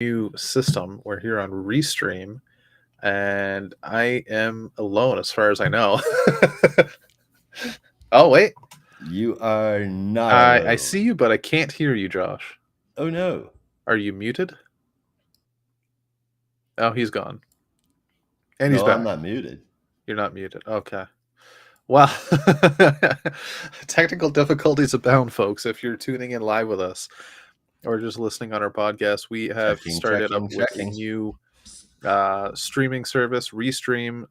new system. We're here on Restream, and I am alone as far as I know. Oh, wait. You are not I alone. see you, but I can't hear you, Josh. Oh no. Are you muted? Oh, he's gone. And he's No, I'm back. not muted. You're not muted. Okay. Well, technical difficulties abound, folks. If you're tuning in live with us or just listening on our podcast, we have started up with a new streaming service, Restream,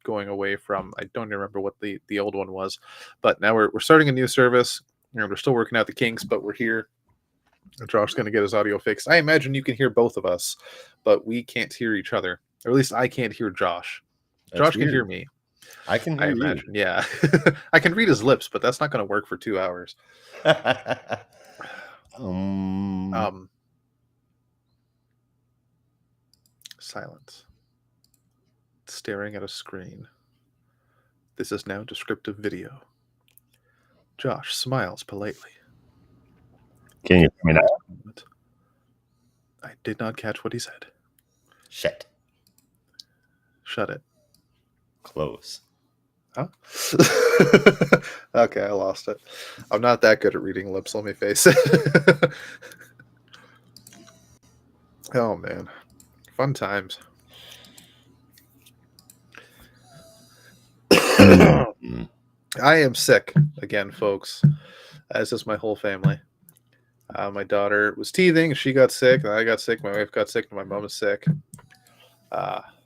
going away from, I don't remember what the old one was, but now we're starting a new service. We're still working out the kinks, but we're here. Josh's going to get his audio fixed. I imagine you can hear both of us, but we can't hear each other. Or at least I can't hear Josh. Josh can hear me. I can I hear you. imagine, yeah. I can read his lips, but that's not going to work for 2 hours. Silence. Staring at a screen. This is now descriptive video. Josh smiles politely. Can you hear me now? I did not catch what he said. Shit. Shut it. Close. Huh? Okay, I lost it. I'm not that good at reading lips, let me face it. Oh, man. Fun times. I am sick again, folks, as is my whole family. My daughter was teething. She got sick. I got sick. My wife got sick. And my mom is sick.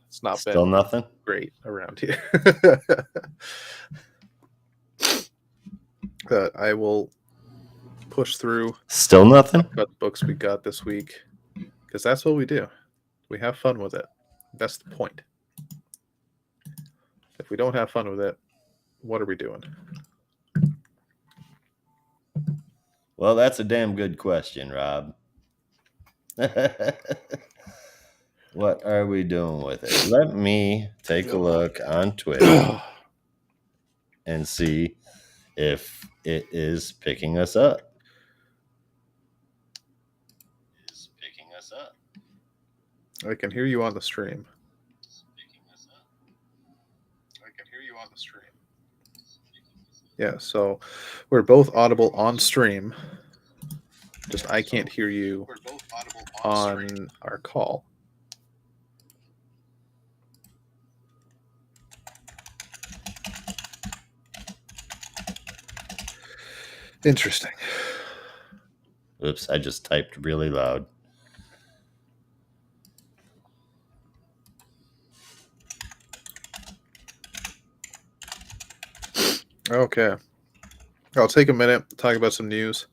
It's not Still been nothing great around here. But I will push through. Still nothing? Talk about the books we got this week, because that's what we do. We have fun with it. That's the point. If we don't have fun with it, what are we doing? Well, that's a damn good question, Rob. What are we doing with it? Let me take a look on Twitter and see if it is picking us up. I can hear you on the stream. Yeah, so we're both audible on stream. Just I can't hear you on our call. Interesting. Oops, I just typed really loud. Okay. I'll take a minute to talk about some news.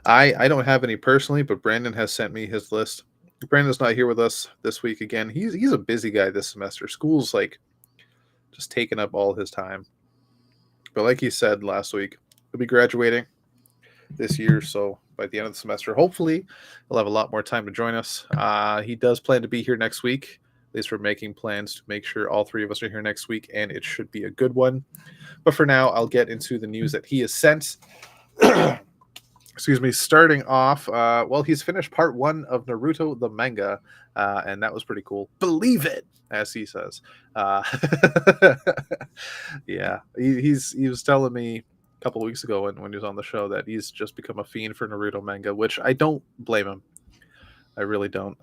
I don't have any personally, but Brandon has sent me his list. Brandon's not here with us this week again. He's a busy guy this semester. School's like just taking up all his time. But like he said last week, he'll be graduating this year, so by the end of the semester, hopefully, he'll have a lot more time to join us. He does plan to be here next week. At least we're making plans to make sure all three of us are here next week, and it should be a good one. But for now, I'll get into the news that he has sent. Excuse me. Starting off, well, he's finished part 1 of Naruto the manga, and that was pretty cool. Believe it, as he says. Yeah, he was telling me a couple of weeks ago when he was on the show that he's just become a fiend for Naruto manga, which I don't blame him. I really don't.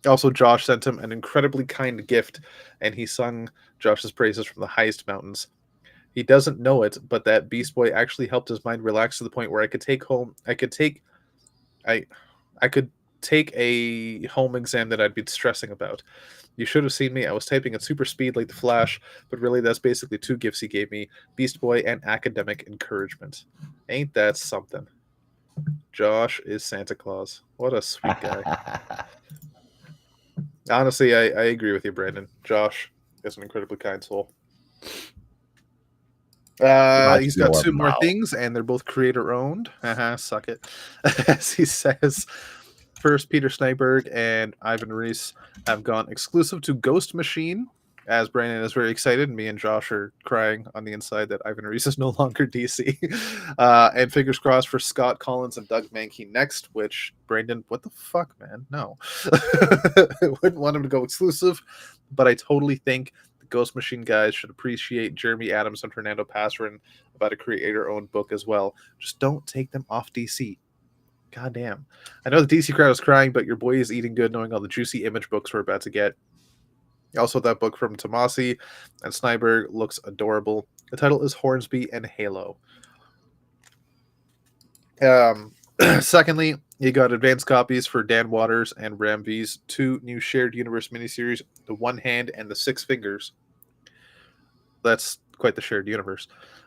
Also, Josh sent him an incredibly kind gift, and he sung Josh's praises from the highest mountains. He doesn't know it, but that Beast Boy actually helped his mind relax to the point where I could take a home exam that I'd been stressing about. You should have seen me. I was typing at super speed like the Flash, but really that's basically 2 gifts he gave me, Beast Boy and academic encouragement. Ain't that something? Josh is Santa Claus. What a sweet guy. Honestly, I agree with you, Brandon. Josh is an incredibly kind soul. He's got 2 more things, and they're both creator-owned. Suck it. As he says, first, Peter Snyberg and Ivan Reis have gone exclusive to Ghost Machine as Brandon is very excited, me and Josh are crying on the inside that Ivan Reis is no longer DC. And fingers crossed for Scott Collins and Doug Mankey next, which, Brandon, what the fuck, man? No. Wouldn't want him to go exclusive, but I totally think the Ghost Machine guys should appreciate Jeremy Adams and Fernando Passerin about a creator-owned book as well. Just don't take them off DC. God damn. I know the DC crowd is crying, but your boy is eating good knowing all the juicy Image books we're about to get. Also, that book from Tomasi and Snyberg looks adorable. The title is Hornsby and Halo. Secondly, you got advanced copies for Dan Waters and Ram V's 2 new shared universe miniseries, The One Hand and The Six Fingers. That's quite the shared universe.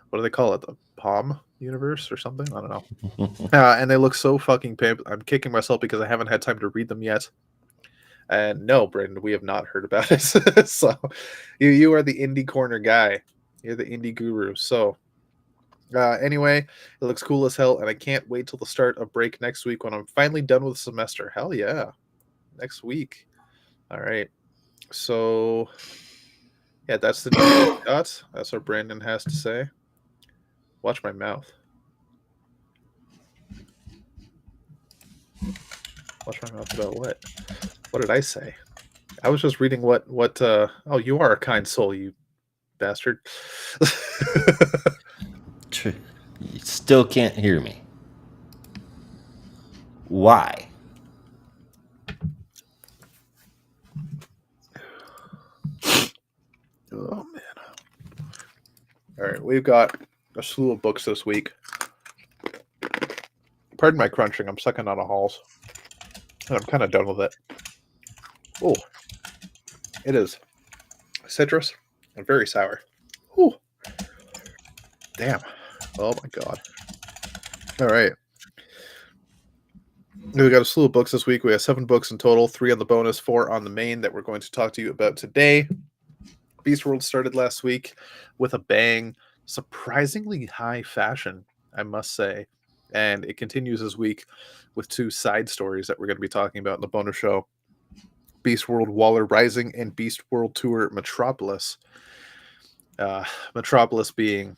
What do they call it? The Palm universe or something? I don't know. And they look so fucking pimp. I'm kicking myself because I haven't had time to read them yet. And no, Brendan, we have not heard about it. So you are the indie corner guy. You're the indie guru. So anyway, it looks cool as hell, and I can't wait till the start of break next week when I'm finally done with the semester. Hell yeah. Next week. All right. So yeah, that's the news we got. That's what Brandon has to say. Watch my mouth. Watch my mouth about what? What did I say? I was just reading what oh, you are a kind soul, you bastard. You still can't hear me. Why? Oh man. All right, we've got a slew of books this week. Pardon my crunching, I'm sucking on a Halls. And I'm kind of done with it. Oh, it is citrus and very sour. Oh, damn. Oh my god. All right. We got a slew of books this week. We have 7 books in total, 3 on the bonus, 4 on the main that we're going to talk to you about today. Beast World started last week with a bang. Surprisingly high fashion, I must say. And it continues this week with 2 side stories that we're going to be talking about in the bonus show. Beast World Waller Rising and Beast World Tour Metropolis. Metropolis being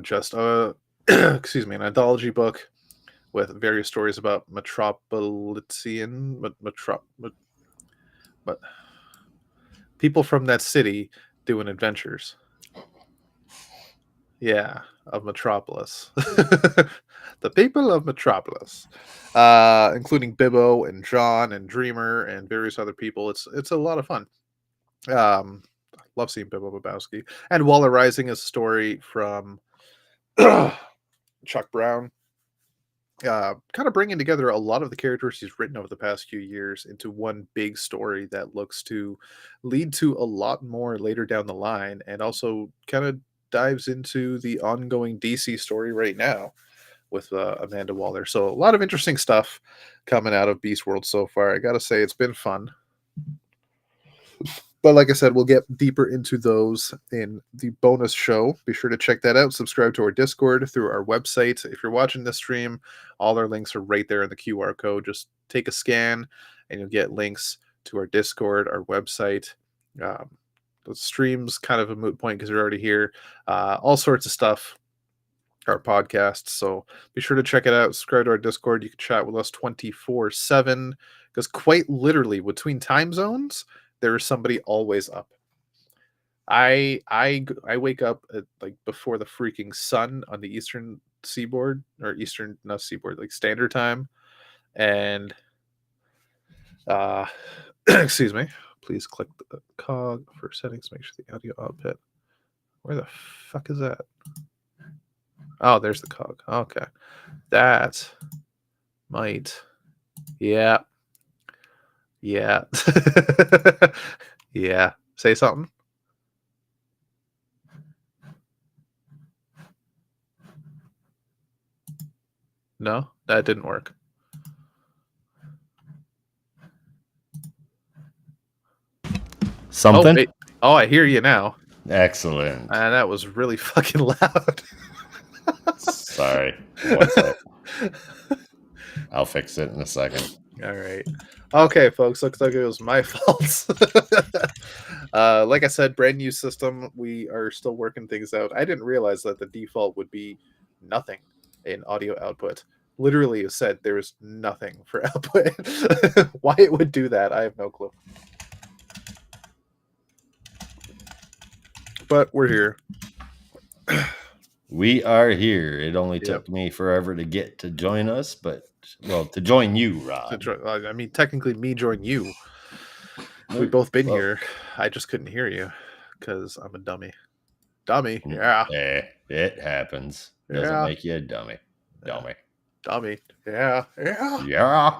just a excuse me, an anthology book with various stories about people from that city doing adventures. Yeah, of Metropolis. The people of Metropolis, including Bibbo and John and Dreamer and various other people. It's a lot of fun. Love seeing Bibbo Babowski. And Waller Rising is a story from Chuck Brown, kind of bringing together a lot of the characters he's written over the past few years into one big story that looks to lead to a lot more later down the line, and also kind of dives into the ongoing DC story right now with Amanda Waller. So a lot of interesting stuff coming out of Beast World so far. I gotta say, it's been fun. But like I said, we'll get deeper into those in the bonus show. Be sure to check that out. Subscribe to our Discord through our website. If you're watching this stream, all our links are right there in the QR code. Just take a scan and you'll get links to our Discord, our website. The stream's kind of a moot point because you're already here. All sorts of stuff. Our podcasts. So be sure to check it out. Subscribe to our Discord. You can chat with us 24/7 because quite literally between time zones, there is somebody always up. I wake up at like before the freaking sun on the eastern seaboard or eastern not seaboard like standard time, and excuse me. Please click the cog for settings. Make sure the audio output. Where the fuck is that? Oh, there's the cog. Okay, that might. Yeah. Yeah. Yeah. Say something. No, that didn't work. Something? Oh, I hear you now. Excellent. And that was really fucking loud. Sorry. What's up? I'll fix it in a second. All right. Okay, folks. Looks like it was my fault. Like I said, brand new system. We are still working things out. I didn't realize that the default would be nothing in audio output. Literally, it said there was nothing for output. Why it would do that, I have no clue. But we're here. We are here. It only Yep. took me forever to get to join us, but well, to join you, Rob. I mean, technically, me join you. We've both been Well, here. I just couldn't hear you because I'm a dummy. Dummy, yeah. It happens. Doesn't Yeah. make you a dummy. Dummy. Dummy, yeah. Yeah.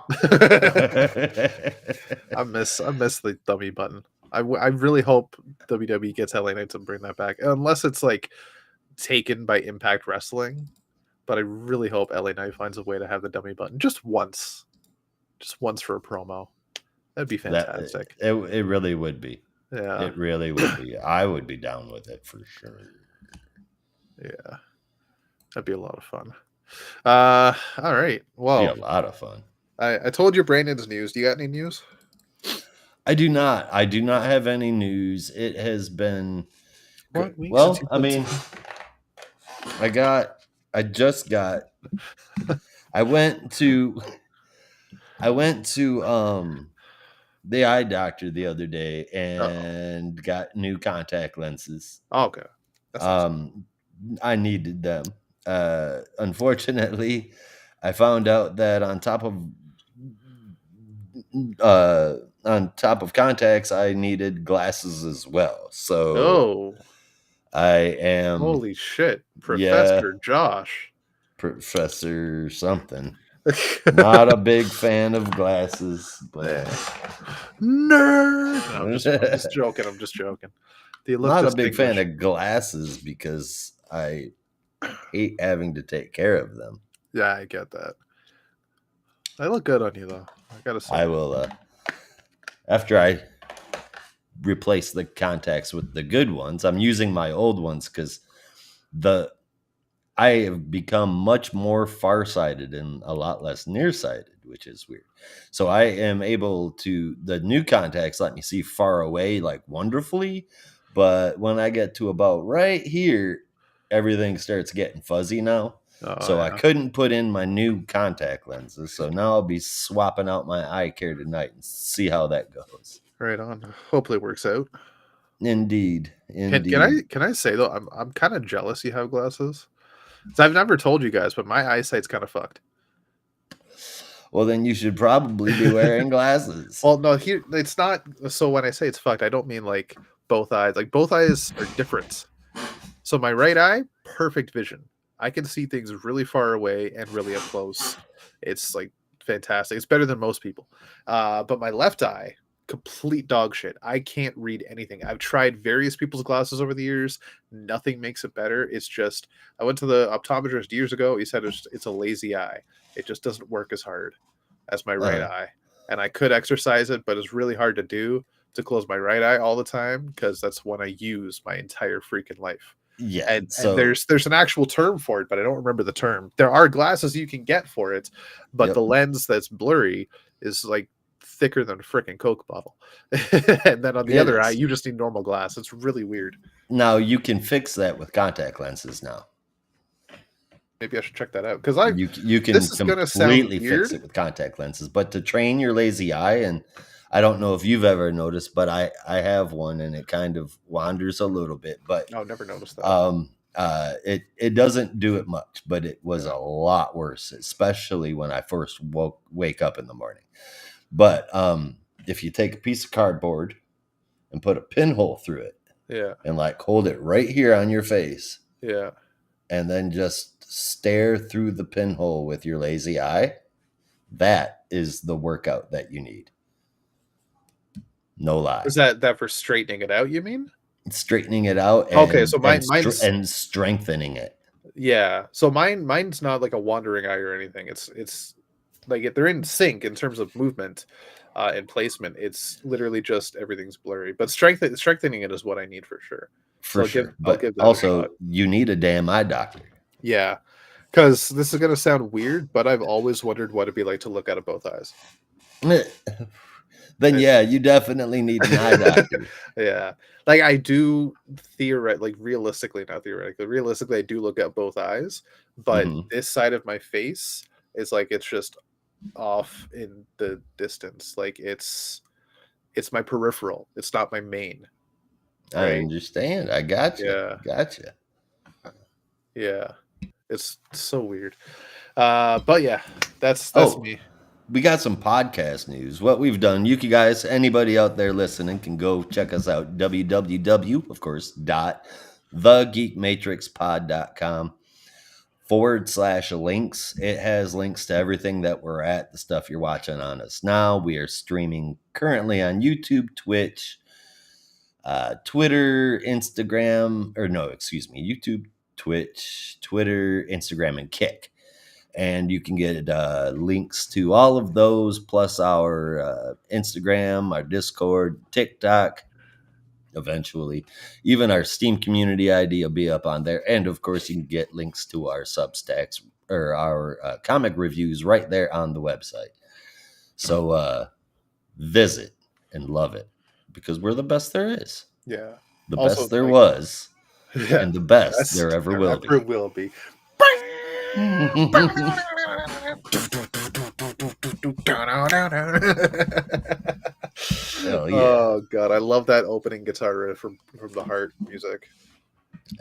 I miss the dummy button. I really hope WWE gets LA Knight to bring that back, unless it's like taken by Impact Wrestling. But I really hope LA Knight finds a way to have the dummy button just once for a promo. That'd be fantastic. It really would be. Yeah, It really would be. I would be down with it for sure. yeah, that'd be a lot of fun. All right. Well, Be a lot of fun. I told you Brandon's news. Do you got any news? I do not. I do not have any news. It has been What week well. since you I mean, I just got. I went to the eye doctor the other day and got new contact lenses. Oh, okay. That's awesome. I needed them. Unfortunately, I found out that on top of contacts, I needed glasses as well. So Oh, I am holy shit, Professor Josh. Professor something. Not a big fan of glasses, but nerd. No, I'm just joking. I'm just joking. Not a big fan of glasses because I hate having to take care of them. Yeah, I get that. They look good on you, though. I gotta say. I will after I replace the contacts with the good ones. I'm using my old ones because I have become much more farsighted and a lot less nearsighted, which is weird. So I am able to, the new contacts let me see far away like wonderfully, but when I get to about right here, everything starts getting fuzzy now. So I couldn't put in my new contact lenses. So now I'll be swapping out my eye care tonight and see how that goes. Right on. Hopefully it works out. Indeed. Can I say though, I'm kind of jealous you have glasses. I've never told you guys, but my eyesight's kind of fucked. Well, then you should probably be wearing glasses. Well, no, here it's not. So when I say it's fucked, I don't mean like both eyes. Like both eyes are different. So my right eye, perfect vision. I can see things really far away and really up close. It's like fantastic. It's better than most people. But my left eye, complete dog shit. I can't read anything. I've tried various people's glasses over the years. Nothing makes it better. It's just I went to the optometrist years ago. He said it's a lazy eye. It just doesn't work as hard as my right eye. And I could exercise it, but it's really hard to do to close my right eye all the time because that's when I use my entire freaking life. Yeah, and there's an actual term for it, but I don't remember the term. There are glasses you can get for it, but the lens that's blurry is like thicker than a freaking Coke bottle. And then on the other eye, you just need normal glass. It's really weird. Now you can fix that with contact lenses now. Maybe I should check that out because you can completely fix it with contact lenses. But to train your lazy eye, and I don't know if you've ever noticed, but I have one and it kind of wanders a little bit. But I've never noticed that. It doesn't do it much, but it was a lot worse, especially when I first wake up in the morning. But if you take a piece of cardboard and put a pinhole through it, and like hold it right here on your face, and then just stare through the pinhole with your lazy eye, that is the workout that you need. No lie. Is that for straightening it out, you mean? Straightening it out. And, so mine's and strengthening it. Yeah. So mine's not like a wandering eye or anything. It's like they're in sync in terms of movement and placement. It's literally just everything's blurry. But strengthening it is what I need for sure. For sure. But also, you need a damn eye doctor. Yeah. Because this is going to sound weird, but I've always wondered what it'd be like to look out of both eyes. Then yeah, you definitely need an eye doctor. Yeah. Like I do like realistically, not theoretically, realistically, I do look at both eyes, but Mhm. this side of my face is like it's just off in the distance. Like it's my peripheral. It's not my main, I right? understand. I gotcha. Yeah. Gotcha. Yeah. It's so weird. But yeah, that's Oh, me. we got some podcast news. What we've done, you guys, anybody out there listening can go check us out. www, of course, dot thegeekmatrixpod.com /links. It has links to everything that we're at, the stuff you're watching on us now. We are streaming currently on YouTube, Twitch, Twitter, Instagram, or no, excuse me, YouTube, Twitch, Twitter, Instagram, and Kick. And you can get links to all of those, plus our Instagram, our Discord, TikTok, eventually. Even our Steam community ID will be up on there. And of course, you can get links to our Substacks or our comic reviews right there on the website. So visit and love it because we're the best there is, Yeah. the Also, best there like, was, yeah, and the best there best ever there will ever be. will be. Hell yeah. Oh god, I love that opening guitar riff from the Heart music.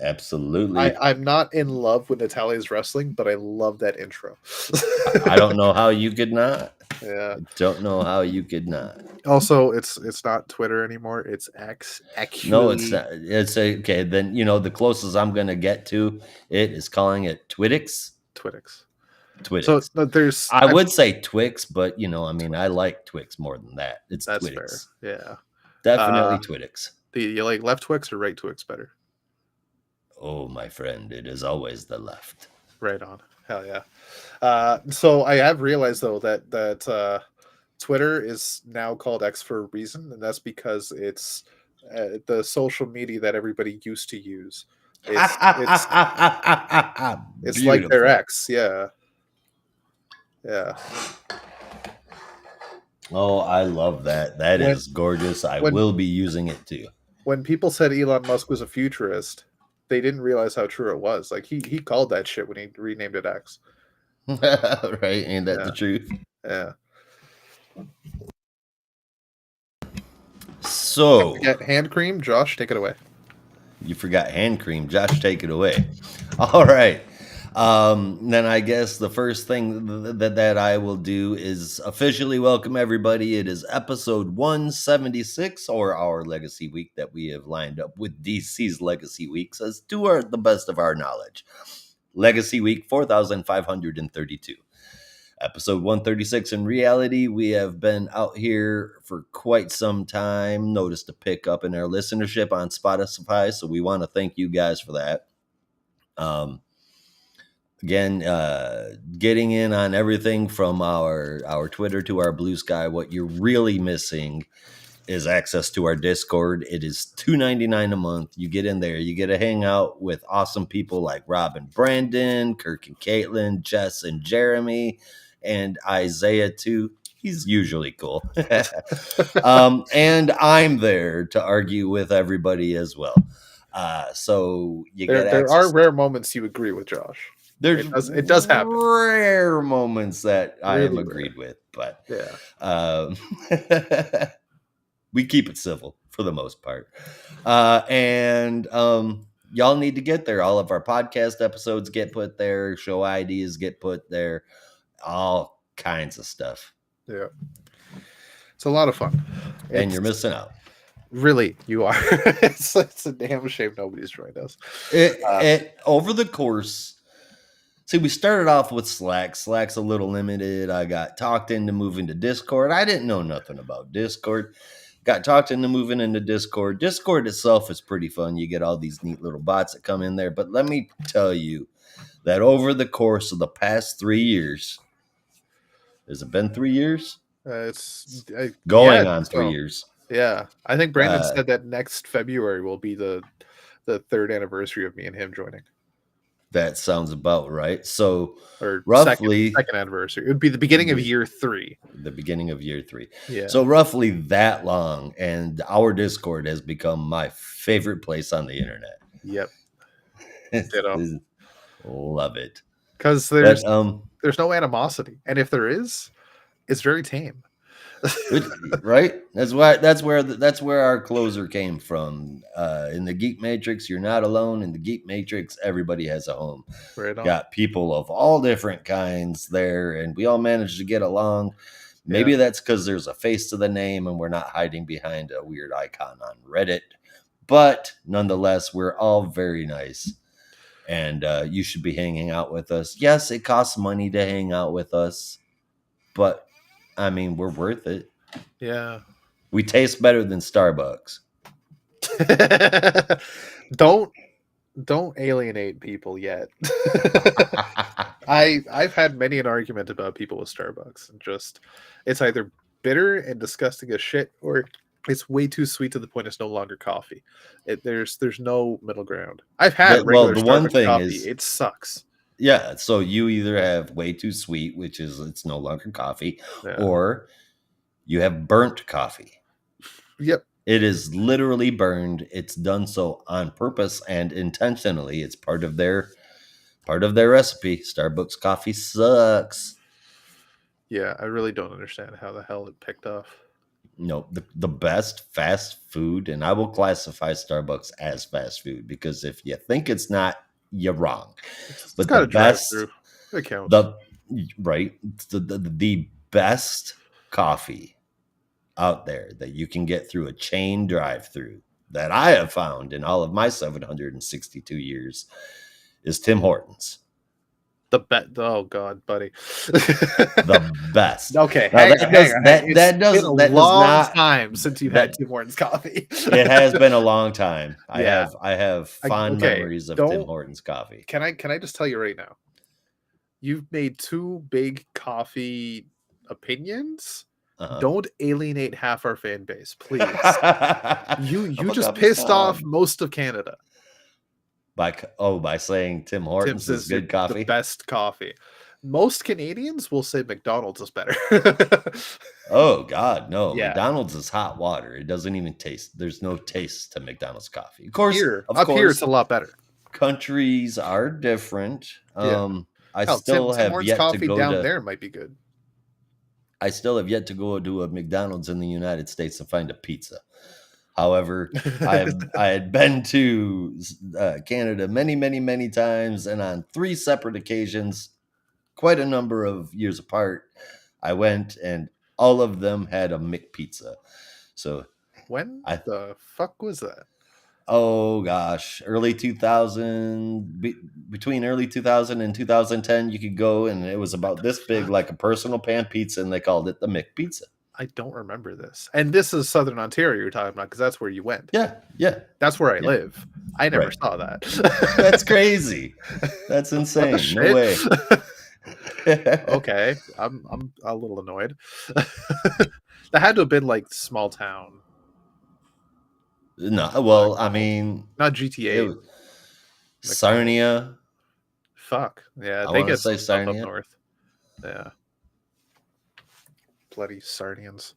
Absolutely. I'm not in love with Natalia's wrestling, but I love that intro. I don't know how you could not. Yeah. I don't know how you could not. Also, it's not Twitter anymore. It's X. No, it's Actually, not. It's okay. Then the closest I'm gonna get to it is calling it Twittix. Twitix. So Twittix. there's I would say Twix, but I mean, I like Twix more than that. It's that's fair. Twittix. Yeah. Definitely Twittix. Do you like left Twix or right Twix better? Oh, my friend, it is always the left. Right on. Hell yeah. So I have realized though that Twitter is now called X for a reason, and that's because it's the social media that everybody used to use. It's like their Beautiful. X. Yeah. Yeah. Oh, I love that. That When is gorgeous. I when will be using it too. when people said Elon Musk was a futurist, they didn't realize how true it was. Like he called that shit when he renamed it X. Right? Ain't that the Yeah. truth? Yeah. So Get hand cream, Josh, take it away. you forgot hand cream. Josh, take it away. All right. Then I guess the first thing that I will do is officially welcome everybody. It is episode 176, or our Legacy Week that we have lined up with DC's Legacy Weeks as to the best of our knowledge. Legacy Week 4532. Episode 136. In reality, we have been out here for quite some time. Noticed a pickup in our listenership on Spotify, so we want to thank you guys for that. Again, getting in on everything from our Twitter to our Blue Sky. What you're really missing is access to our Discord. It is $2.99 a month. You get in there, you get to hang out with awesome people like Rob and Brandon, Kirk and Caitlin, Jess and Jeremy, and Isaiah too. He's usually cool. And I'm there to argue with everybody as well. So you get There are access. rare moments you agree with Josh. There's It does happen. rare moments that I am Really agreed rare. with, but Yeah. um, we keep it civil for the most part. And y'all need to get there. All of our podcast episodes get put there, show ideas get put there, all kinds of stuff. Yeah. It's a lot of fun. And you're missing out. Really, you are. It's a damn shame nobody's joined us. Over the course, see, we started off with Slack. Slack's a little limited. I got talked into moving to Discord. I didn't know nothing about Discord. Got talked into moving into Discord. Discord itself is pretty fun. You get all these neat little bots that come in there. But let me tell you that over the course of the past 3 years, has it been 3 years? It's Going yeah, on 3 so, years. yeah. I think Brandon said that next February will be the third anniversary of me and him joining. That sounds about right. So or roughly second anniversary. It would be the beginning of year 3. the beginning of year 3. Yeah. So roughly that long, and our Discord has become my favorite place on the internet. Yep. Ditto. Love it. Because But there's no animosity, and if there is, it's very tame. right? That's where our closer came from. In the Geek Matrix, you're not alone. In the Geek Matrix, everybody has a home. Right on. Got people of all different kinds there, and we all manage to get along. Maybe Yeah. that's because there's a face to the name and we're not hiding behind a weird icon on Reddit. But nonetheless, we're all very nice. And you should be hanging out with us. Yes, it costs money to hang out with us, but I mean, we're worth it. Yeah. We taste better than Starbucks. Don't alienate people yet. I've had many an argument about people with Starbucks, and just it's either bitter and disgusting as shit, or it's way too sweet to the point it's no longer coffee. There's no middle ground. I've had regular The one Starbucks thing coffee. is, It sucks. yeah, so you either have way too sweet, which is it's no longer coffee, Yeah. or you have burnt coffee. Yep. It is literally burned. It's done so on purpose and intentionally. It's part of their recipe. Starbucks coffee sucks. Yeah, I really don't understand how the hell it picked off. No, the best fast food, and I will classify Starbucks as fast food because if you think it's not, you're wrong. It's But got the a drive best, through. It counts. the best coffee out there that you can get through a chain drive-through that I have found in all of my 762 years is Tim Hortons. Oh God, buddy. The best. Okay, Now, that does not time since you've had Tim Hortons coffee. It has been a long time. Yeah. I have fond memories of Tim Hortons coffee. Can I just tell you right now? You've made 2 big coffee opinions. Don't alienate half our fan base, please. You just pissed off most of Canada. By saying Tim Hortons is good coffee? The best coffee. Most Canadians will say McDonald's is better. Oh God, no. Yeah. McDonald's is hot water. It doesn't even taste. There's no taste to McDonald's coffee. Of course, here it's a lot better. Countries are different. Yeah. I still Tim have Hortons yet coffee to go down to there might be good. I still have yet to go to a McDonald's in the United States and find a pizza. However, I had been to Canada many, many, many times, and on 3 separate occasions, quite a number of years apart, I went, and all of them had a McPizza. So when the fuck was that? Oh gosh, early 2000, between early 2000 and 2010, you could go, and it was about this big, like a personal pan pizza, and they called it the McPizza. I don't remember this. And this is Southern Ontario you're talking about, because that's where you went. Yeah. That's where I live. I never saw that. That's crazy. That's insane. No way. Okay. I'm a little annoyed. That had to have been like small town. No, well, I mean, not GTA. Sarnia. Fuck. Yeah, I they want to get say Sarnia. up north. Yeah. Bloody Sarnians.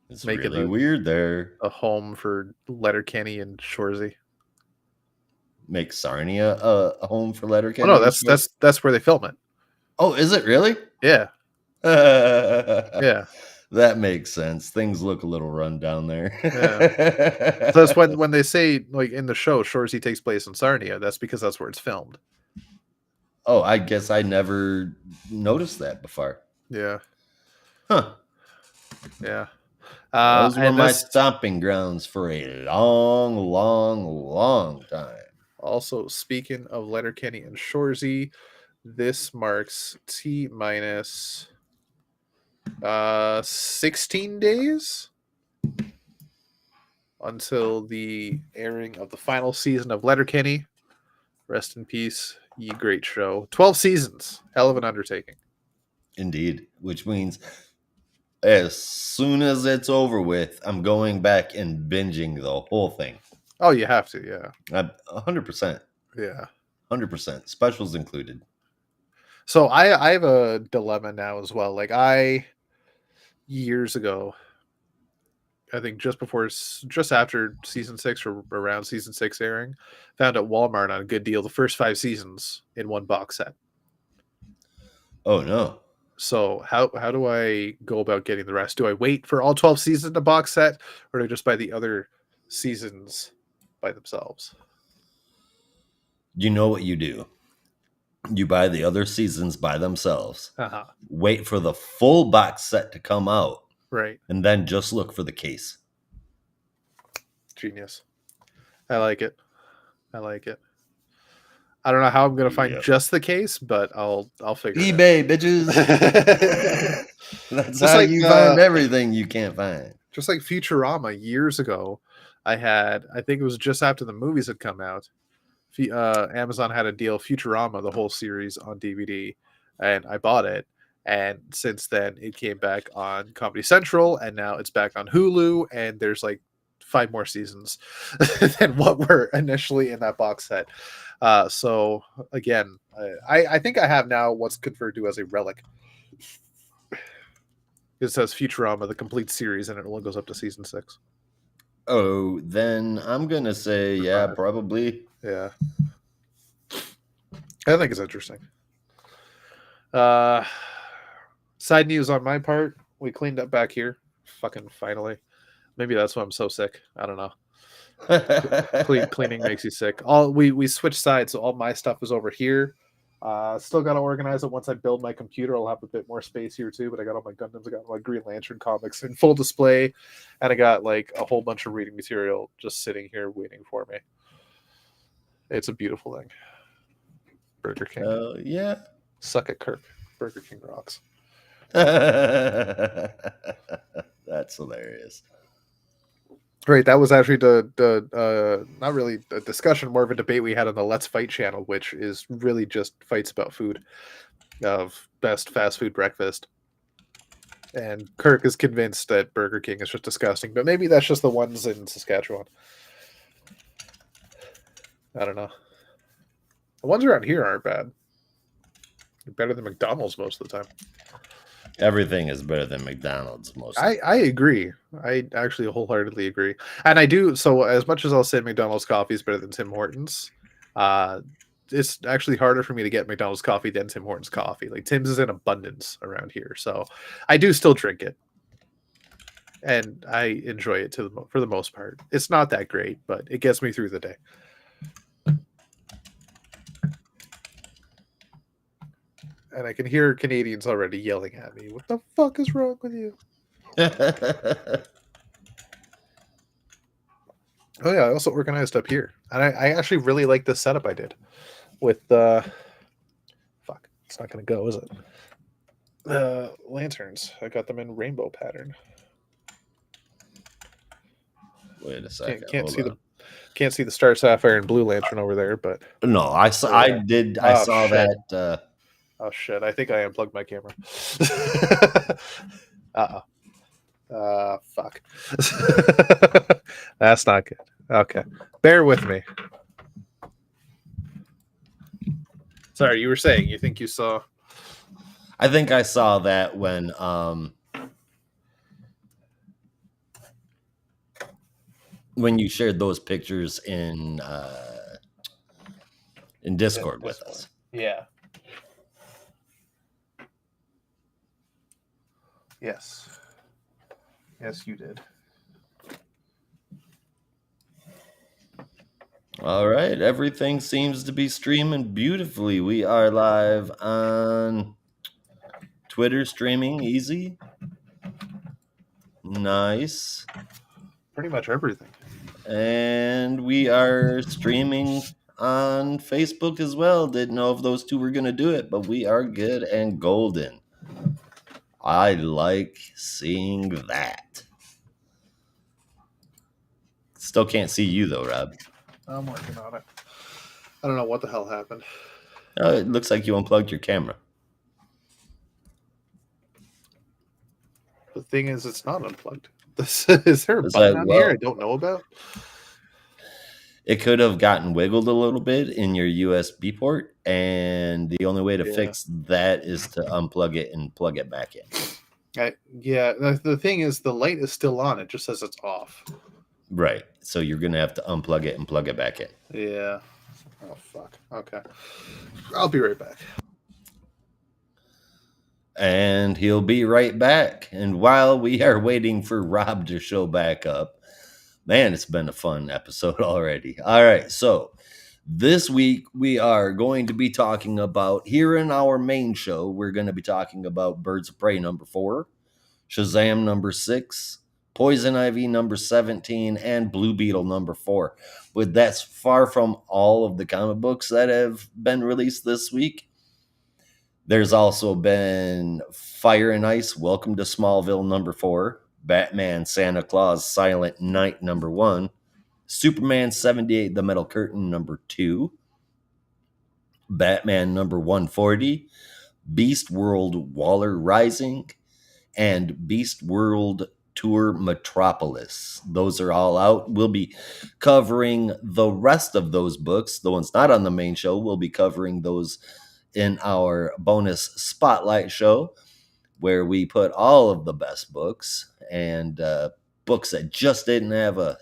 It's really weird there. A home for Letterkenny and Shoresy. Make Sarnia a home for Letterkenny? Oh, no, that's where they film it. Oh, is it really? Yeah. Yeah. That makes sense. Things look a little run down there. Yeah. So that's when they say, like, in the show, Shoresy takes place in Sarnia. That's because that's where it's filmed. Oh, I guess I never noticed that before. Yeah. Huh. Yeah. Those were my stomping grounds for a long, long, long time. Also, speaking of Letterkenny and Shoresy, this marks T-minus 16 days until the airing of the final season of Letterkenny. Rest in peace, ye great show. 12 seasons. Hell of an undertaking. Indeed. Which means as soon as it's over with, I'm going back and binging the whole thing. Oh, you have to, yeah. 100%. Yeah. 100%. Specials included. So I have a dilemma now as well. Like years ago, I think just after season 6 or around season 6 airing, found at Walmart on a good deal the first 5 seasons in one box set. Oh no. So how do I go about getting the rest? Do I wait for all 12 seasons in a box set, or do I just buy the other seasons by themselves? You know what you do? You buy the other seasons by themselves. Uh-huh. Wait for the full box set to come out, Right. and then just look for the case. Genius. I like it. I like it. I don't know how I'm gonna find Yep. just the case, but I'll figure eBay, bitches. it out. That's Just how like you find everything you can't find. just like Futurama years ago, I think it was just after the movies had come out. Amazon had a deal, Futurama, the whole series on DVD, and I bought it. And since then, it came back on Comedy Central, and now it's back on Hulu. And there's like 5 more seasons than what were initially in that box set. So again, I think I have now what's conferred to as a relic. It says Futurama, the complete series, and it only goes up to season 6. Oh, then I'm gonna say, yeah, Five. probably. Yeah, I think it's interesting. Side news on my part, we cleaned up back here. Fucking finally. Maybe that's why I'm so sick. I don't know. Cleaning makes you sick. We switched sides, so all my stuff is over here. Still got to organize it. Once I build my computer, I'll have a bit more space here too. But I got all my Gundams, I got my Green Lantern comics in full display, and I got like a whole bunch of reading material just sitting here waiting for me. It's a beautiful thing. Burger King. Yeah. Suck it, Kirk. Burger King rocks. That's hilarious. Right, that was actually the not really a discussion, more of a debate we had on the Let's Fight channel, which is really just fights about food, of best fast food breakfast. And Kirk is convinced that Burger King is just disgusting, but maybe that's just the ones in Saskatchewan. I don't know. The ones around here aren't bad. They're better than McDonald's most of the time. Everything is better than McDonald's most. I agree. I actually wholeheartedly agree. And I do, so as much as I'll say McDonald's coffee is better than Tim Hortons, it's actually harder for me to get McDonald's coffee than Tim Hortons coffee. Like Tim's is in abundance around here, so I do still drink it, and I enjoy it for the most part. It's not that great, but it gets me through the day. And I can hear Canadians already yelling at me. What the fuck is wrong with you? Oh yeah, I also organized up here, and I actually really like this setup I did with the fuck. It's not gonna go, is it? The lanterns. I got them in rainbow pattern. Wait a second. Can't see the Star Sapphire and Blue Lantern over there, but no, I saw. I did. I saw shit. that. Oh shit! I think I unplugged my camera. Fuck. That's not good. Okay, bear with me. Sorry, you were saying you think you saw. I think I saw that when you shared those pictures in Discord with us. Yeah. Yes. Yes, you did. All right. Everything seems to be streaming beautifully. We are live on Twitter, streaming easy. Nice. Pretty much everything. And we are streaming on Facebook as well. Didn't know if those two were going to do it, but we are good and golden. I like seeing that. Still can't see you though, Rob. I'm working on it. I don't know what the hell happened. Oh, it looks like you unplugged your camera. The thing is, it's not unplugged. Is there a button on here I don't know about? it could have gotten wiggled a little bit in your USB port, and the only way to Yeah. fix that is to unplug it and plug it back in. Yeah. The thing is, the light is still on. It just says it's off. Right. So you're gonna have to unplug it and plug it back in. Yeah. Oh fuck. Okay. I'll be right back. And he'll be right back. And while we are waiting for Rob to show back up, man, it's been a fun episode already. All right, so this week we are going to be talking about, here in our main show, we're going to be talking about Birds of Prey number 4, Shazam number 6, Poison Ivy number 17, and Blue Beetle number 4. But that's far from all of the comic books that have been released this week. There's also been Fire and Ice, Welcome to Smallville number 4, Batman Santa Claus Silent Night number 1, Superman 78 The Metal Curtain number 2, Batman number 140, Beast World Waller Rising, and Beast World Tour Metropolis. Those are all out. We'll be covering the rest of those books. The ones not on the main show, we'll be covering those in our bonus spotlight show, where we put all of the best books and books that just didn't have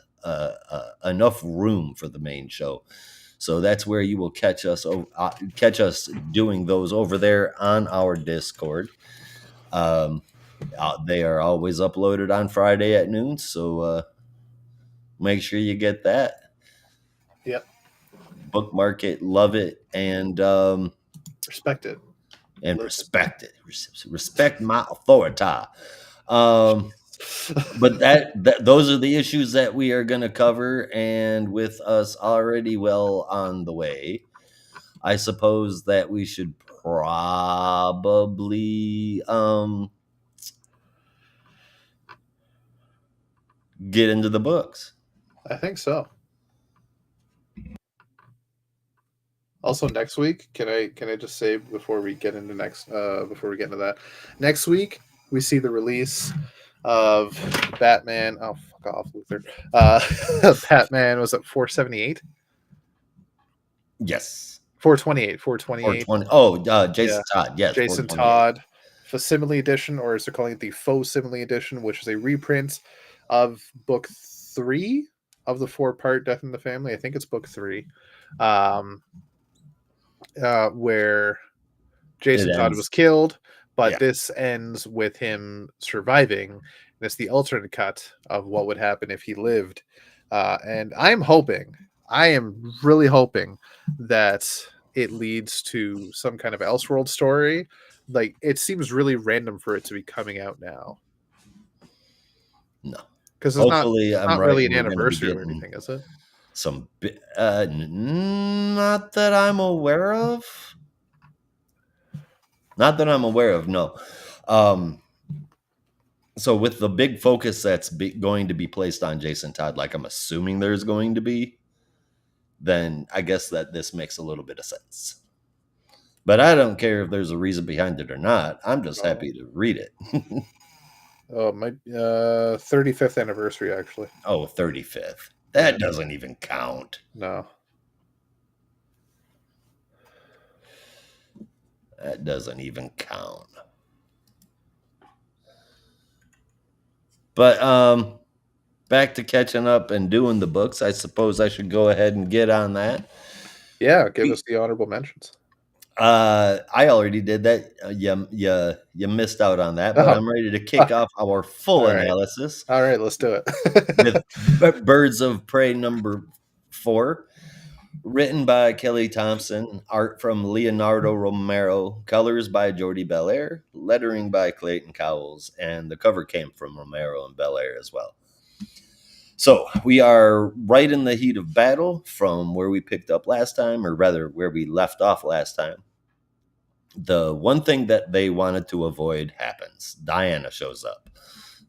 enough room for the main show. So that's where you will catch us doing those over there on our Discord. They are always uploaded on Friday at noon, so make sure you get that. Yep. Bookmark it, love it, and respect it. And respect it. Respect my authority. But those are the issues that we are going to cover, and with us already well on the way, I suppose that we should probably get into the books. I think so. Also, next week, can I just say before we get into that, next week we see the release of Batman. Oh, fuck off, Luther. Batman, was it 478? Yes. 428. 428. Oh, Jason Todd. Yes. Jason Todd Facsimile Edition, or as they're calling it, the Faux Simile Edition, which is a reprint of book 3 of the 4-part Death in the Family. I think it's book 3. Where Jason Todd was killed, but this ends with him surviving. And it's the alternate cut of what would happen if he lived. And I am really hoping that it leads to some kind of Elseworld story. Like, it seems really random for it to be coming out now. No. Because it's not really an anniversary or anything, is it? Not that I'm aware of. No. So with the big focus that's going to be placed on Jason Todd, like I'm assuming there's going to be, then I guess that this makes a little bit of sense. But I don't care if there's a reason behind it or not. I'm just happy to read it. My 35th anniversary, actually. Oh, 35th. That doesn't even count. No. That doesn't even count. But back to catching up and doing the books. I suppose I should go ahead and get on that. Yeah, give us the honorable mentions. I already did that. You missed out on that, but I'm ready to kick off our full analysis. All right, let's do it. With Birds of Prey number 4, written by Kelly Thompson, art from Leonardo Romero, colors by Jordi Belair, lettering by Clayton Cowles, and the cover came from Romero and Belair as well. So we are right in the heat of battle from where we picked up last time, or rather where we left off last time. The one thing that they wanted to avoid happens. Diana shows up.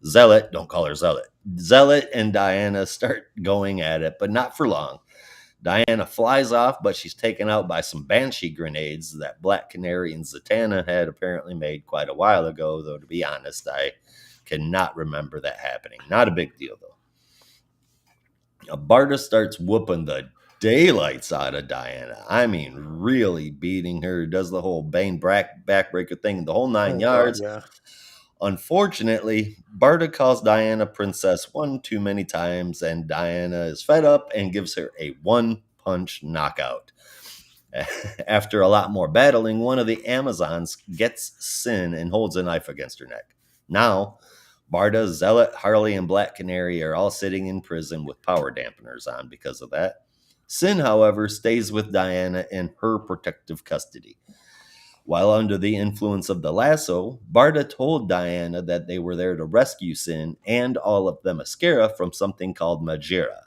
Zealot, don't call her Zealot. Zealot and Diana start going at it, but not for long. Diana flies off, but she's taken out by some Banshee grenades that Black Canary and Zatanna had apparently made quite a while ago, though to be honest, I cannot remember that happening. Not a big deal, though. Barda starts whooping the daylights out of Diana. I mean, really beating her, does the whole Bane backbreaker thing, the whole nine Oh god, yards. yeah. Unfortunately, Barda calls Diana princess one too many times, and Diana is fed up and gives her a one punch knockout. After a lot more battling, one of the Amazons gets Sin and holds a knife against her neck. Now, Barda, Zealot, Harley, and Black Canary are all sitting in prison with power dampeners on because of that. Sin, however, stays with Diana in her protective custody. While under the influence of the lasso, Barda told Diana that they were there to rescue Sin and all of the Mascara from something called Majira.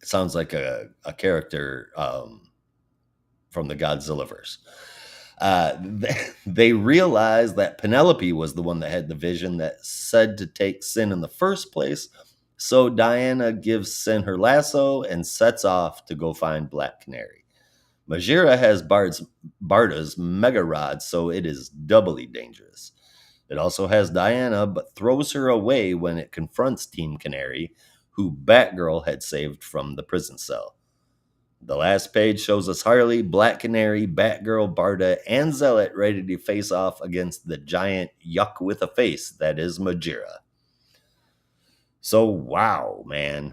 It sounds like a character from the Godzilla verse. They realized that Penelope was the one that had the vision that said to take Sin in the first place. So Diana gives Sin her lasso and sets off to go find Black Canary. Majira has Barda's Mega Rod, so it is doubly dangerous. It also has Diana, but throws her away when it confronts Team Canary, who Batgirl had saved from the prison cell. The last page shows us Harley, Black Canary, Batgirl, Barda, and Zealot ready to face off against the giant yuck with a face that is Majira. So, wow, man.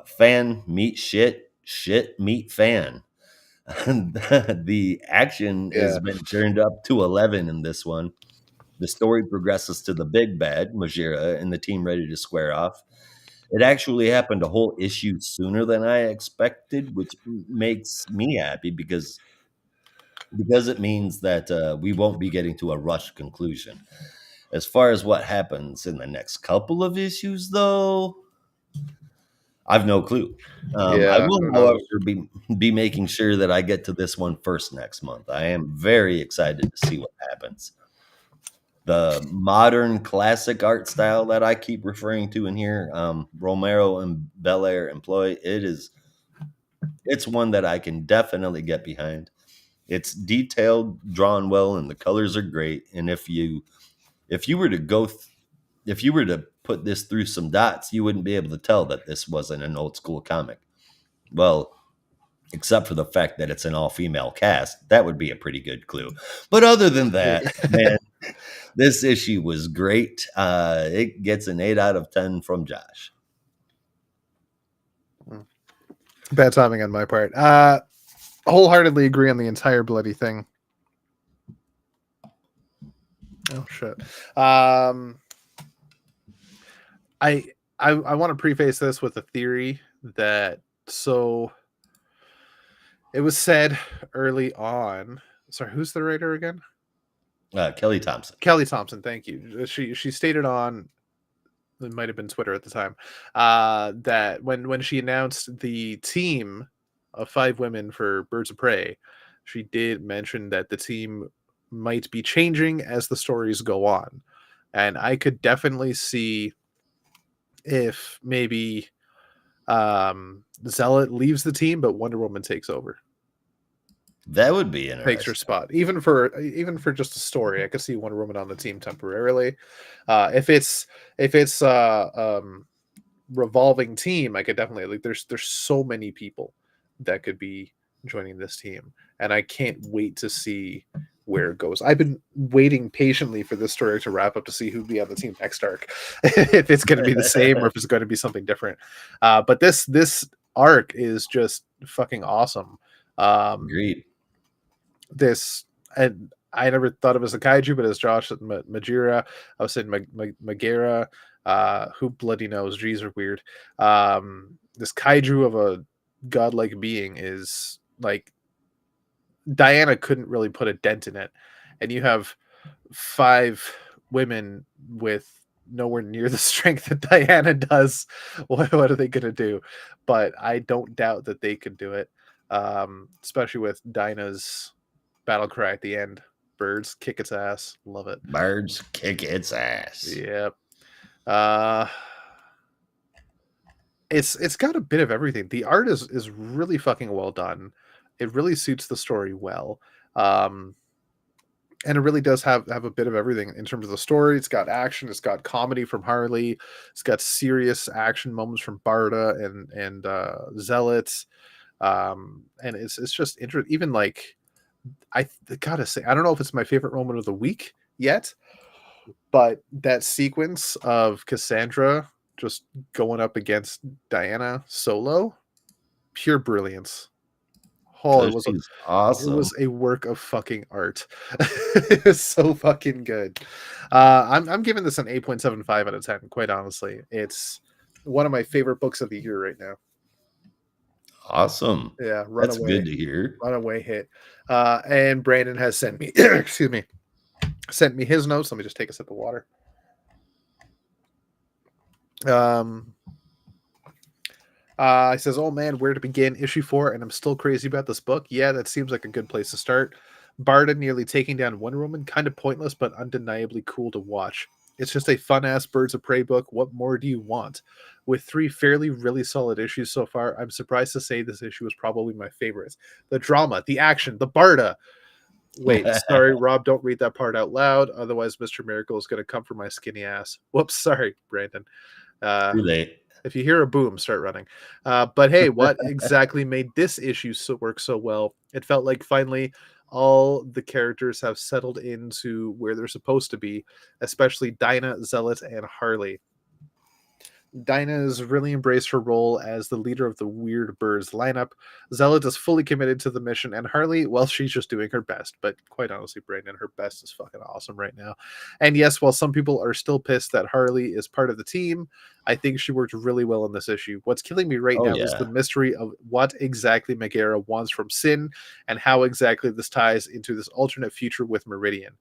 Fan meet shit, shit meet fan. The action has Yeah. been turned up to 11 in this one. The story progresses to the big bad, Majira, and the team ready to square off. It actually happened a whole issue sooner than I expected, which makes me happy because it means that we won't be getting to a rushed conclusion. As far as what happens in the next couple of issues, though, I've no clue. I Yeah, will, who however, knows? be making sure that I get to this one first next month. I am very excited to see what happens. The modern classic art style that I keep referring to in here, Romero and Belair employ, it's one that I can definitely get behind. It's detailed, drawn well, and the colors are great. And if you were to if you were to put this through some dots, you wouldn't be able to tell that this wasn't an old school comic. Well, except for the fact that it's an all female cast, that would be a pretty good clue. But other than that, man, this issue was great. It gets an 8 out of 10 from Josh. Bad timing on my part. Wholeheartedly agree on the entire bloody thing. Oh shit. I want to preface this with a theory that it was said early on. Sorry, who's the writer again? Kelly Thompson. Kelly Thompson, thank you. She stated on, it might have been Twitter at the time, that when she announced the team of 5 women for Birds of Prey, she did mention that the team might be changing as the stories go on. And I could definitely see if maybe Zealot leaves the team, but Wonder Woman takes over. That would be Takes her interesting. spot, even for just a story. I could see Wonder Woman on the team temporarily. If it's revolving team, I could definitely, like, there's so many people that could be joining this team, and I can't wait to see where it goes. I've been waiting patiently for this story to wrap up to see who'd be on the team next arc, if it's going to be the same or if it's going to be something different. But this arc is just fucking awesome. Agreed. This, and I never thought of it as a kaiju, but as Josh said, Majira, I was saying Magera, who bloody knows? G's are weird. This kaiju of a godlike being is like, Diana couldn't really put a dent in it, and you have 5 women with nowhere near the strength that Diana does. What are they gonna do? But I don't doubt that they could do it, especially with Dinah's battle cry at the end. Birds kick its ass. Love it. Birds kick its ass. Yep. Uh it's got a bit of everything. The art is really fucking well done. It really suits the story well. Um And it really does have a bit of everything in terms of the story. It's got action, it's got comedy from Harley, it's got serious action moments from Barda and Zealots. And it's just even like I gotta say, I don't know if it's my favorite moment of the week yet, but that sequence of Cassandra just going up against Diana solo, pure brilliance. Oh, Oh, she's awesome. it was a work of fucking art. It was so fucking good. I'm giving this an 8.75 out of 10, quite honestly. It's one of my favorite books of the year right now. Awesome. Yeah, That's good to hear. Runaway hit. And Brandon has sent me excuse me, sent me his notes. Let me just take a sip of water. Um he says, "Oh man, where to begin? Issue 4, and I'm still crazy about this book. Yeah, that seems like a good place to start. Barda nearly taking down Wonder Woman, kind of pointless, but undeniably cool to watch. It's just a fun ass Birds of Prey book. What more do you want? With 3 fairly really solid issues so far, I'm surprised to say this issue is probably my favorite. The drama, the action, the Barda. Wait, sorry, Rob, don't read that part out loud. Otherwise, Mr. Miracle is going to come for my skinny ass. Whoops, sorry, Brandon. Uh, Too late. if you hear a boom, start running. But hey, what exactly made this issue work so well? It felt like finally all the characters have settled into where they're supposed to be, especially Dinah, Zealot, and Harley. Dinah has really embraced her role as the leader of the Weird Birds lineup. Zealot is fully committed to the mission, and Harley, well, she's just doing her best. But quite honestly, Brandon, her best is fucking awesome right now. And yes, while some people are still pissed that Harley is part of the team, I think she worked really well in this issue. What's killing me right Oh now is the yeah. mystery of what exactly Megara wants from Sin and how exactly this ties into this alternate future with Meridian.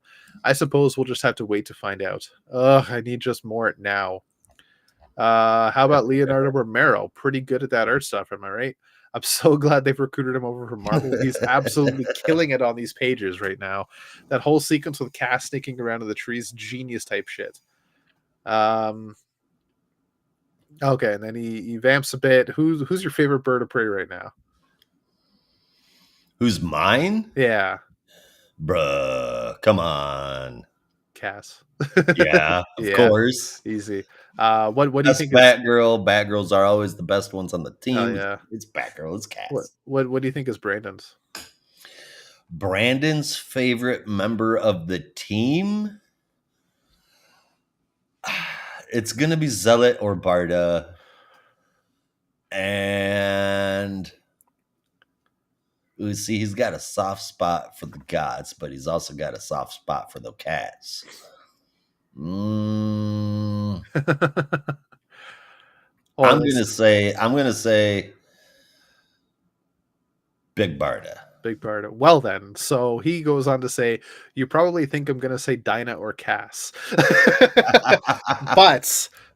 I suppose we'll just have to wait to find out. Ugh, I need just more now. How about Leonardo Romero? Pretty good at that art stuff, am I right? I'm so glad they've recruited him over from Marvel. He's absolutely killing it on these pages right now. That whole sequence with Cass sneaking around in the trees, genius type shit. Um, okay, and then he vamps a bit. Who's your favorite bird of prey right now? Who's mine? Yeah, Bruh, come on. Cass. Yeah, of Yeah, course. easy. What do you That's think is? Batgirl. Batgirls are always the best ones on the Oh team. yeah. It's Batgirl. It's What Cass. what do you think is Brandon's? Brandon's favorite member of the team? It's gonna be Zealot or Barda. And see, he's got a soft spot for the gods, but he's also got a soft spot for the cats. Mm, Oh, that's I'm gonna say Big Barda. big part of. Well, then, so he goes on to say, "You probably think I'm going to say Dinah or Cass,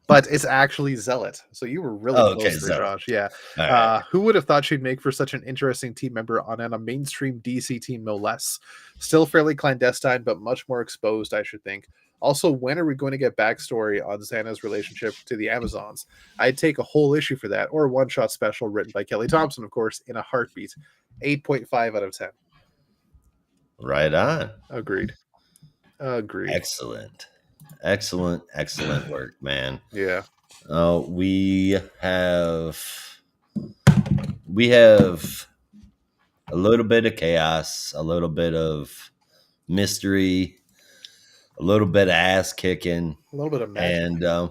but it's actually Zealot. So you were really Oh, okay, close there, Zealot. Josh. Yeah. All right. Who would have thought she'd make for such an interesting team member on a mainstream DC team, no less? Still fairly clandestine, but much more exposed, I should think. Also, when are we going to get backstory on Xana's relationship to the Amazons? I'd take a whole issue for that, or a one-shot special written by Kelly Thompson, of course, in a heartbeat. 8.5 out of 10. Right on. Agreed. Agreed. Excellent. Excellent work, man. Yeah. We have a little bit of chaos, a little bit of mystery, a little bit of ass kicking, A little bit of magic. and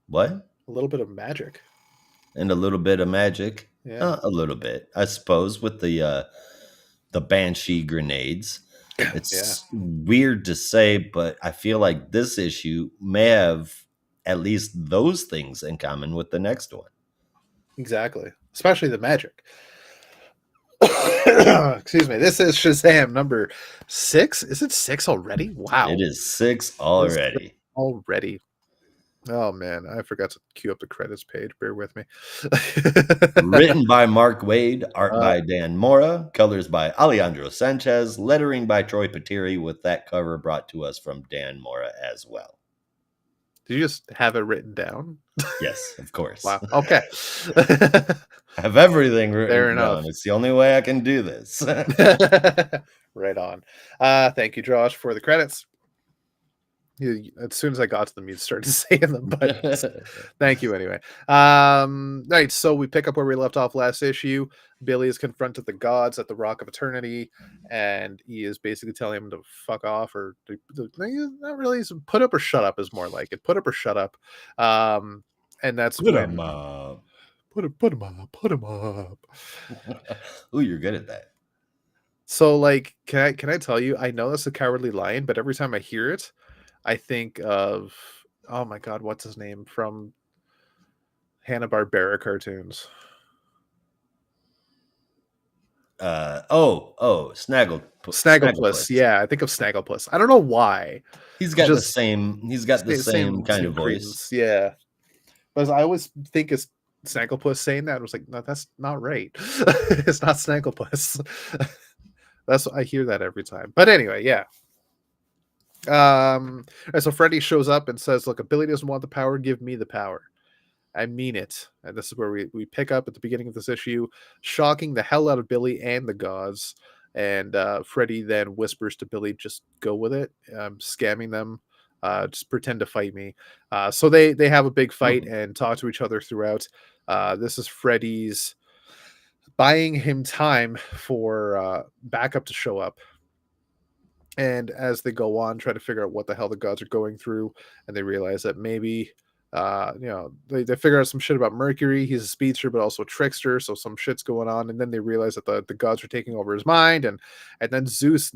what? A little bit of magic. And a little bit of magic. Yeah. A little bit, I suppose, with the Banshee grenades. Yeah. It's weird to say, but I feel like this issue may have at least those things in common with the next one. Exactly. Especially the magic. Excuse me. This is Shazam number 6. Is it 6 already? Wow. It is 6 It's already. already. Oh man, I forgot to queue up the credits page. Bear with me. Written by Mark Waid, art Uh, by Dan Mora, colors by Alejandro Sanchez, lettering by Troy Patiri, with that cover brought to us from Dan Mora as well. Did you just have it written down? Yes, of course. Wow. Okay. I have everything Fair written enough. down. It's the only way I can do this. Right on. Thank you, Josh, for the credits. As soon as I got to them, you started saying them, but thank you anyway. Right, so we pick up where we left off last issue. Billy has confronted the gods at the Rock of Eternity, and he is basically telling them to fuck off, or not really. Put up or shut up is more like it. Put up or shut up. And that's Put 'em when up. put him up, put him up. Ooh, you're good at that. So, like, can I tell you? I know that's a Cowardly Lion, but every time I hear it, I think of, oh my god, what's his name from Hanna-Barbera cartoons? Snagglepuss. Snagglepuss. Yeah, I think of Snagglepuss. I don't know why. He's got the Just same kind same of voice. credence. Yeah, but I always think it's Snagglepuss saying that. I was like, no, that's not right. It's not Snagglepuss. That's I hear that every time. But anyway, yeah. And so Freddy shows up and says, "Look, if Billy doesn't want the power, give me the power. I mean it." And this is where we pick up at the beginning of this issue, shocking the hell out of Billy and the gods. And Freddy then whispers to Billy, "Just go with it. I'm scamming them. Just pretend to fight me." So they have a big fight and talk to each other throughout. This is Freddy's buying him time for backup to show up. And as they go on, try to figure out what the hell the gods are going through, and they realize that maybe, they figure out some shit about Mercury. He's a speedster, but also a trickster, so some shit's going on. And then they realize that the gods are taking over his mind, and then Zeus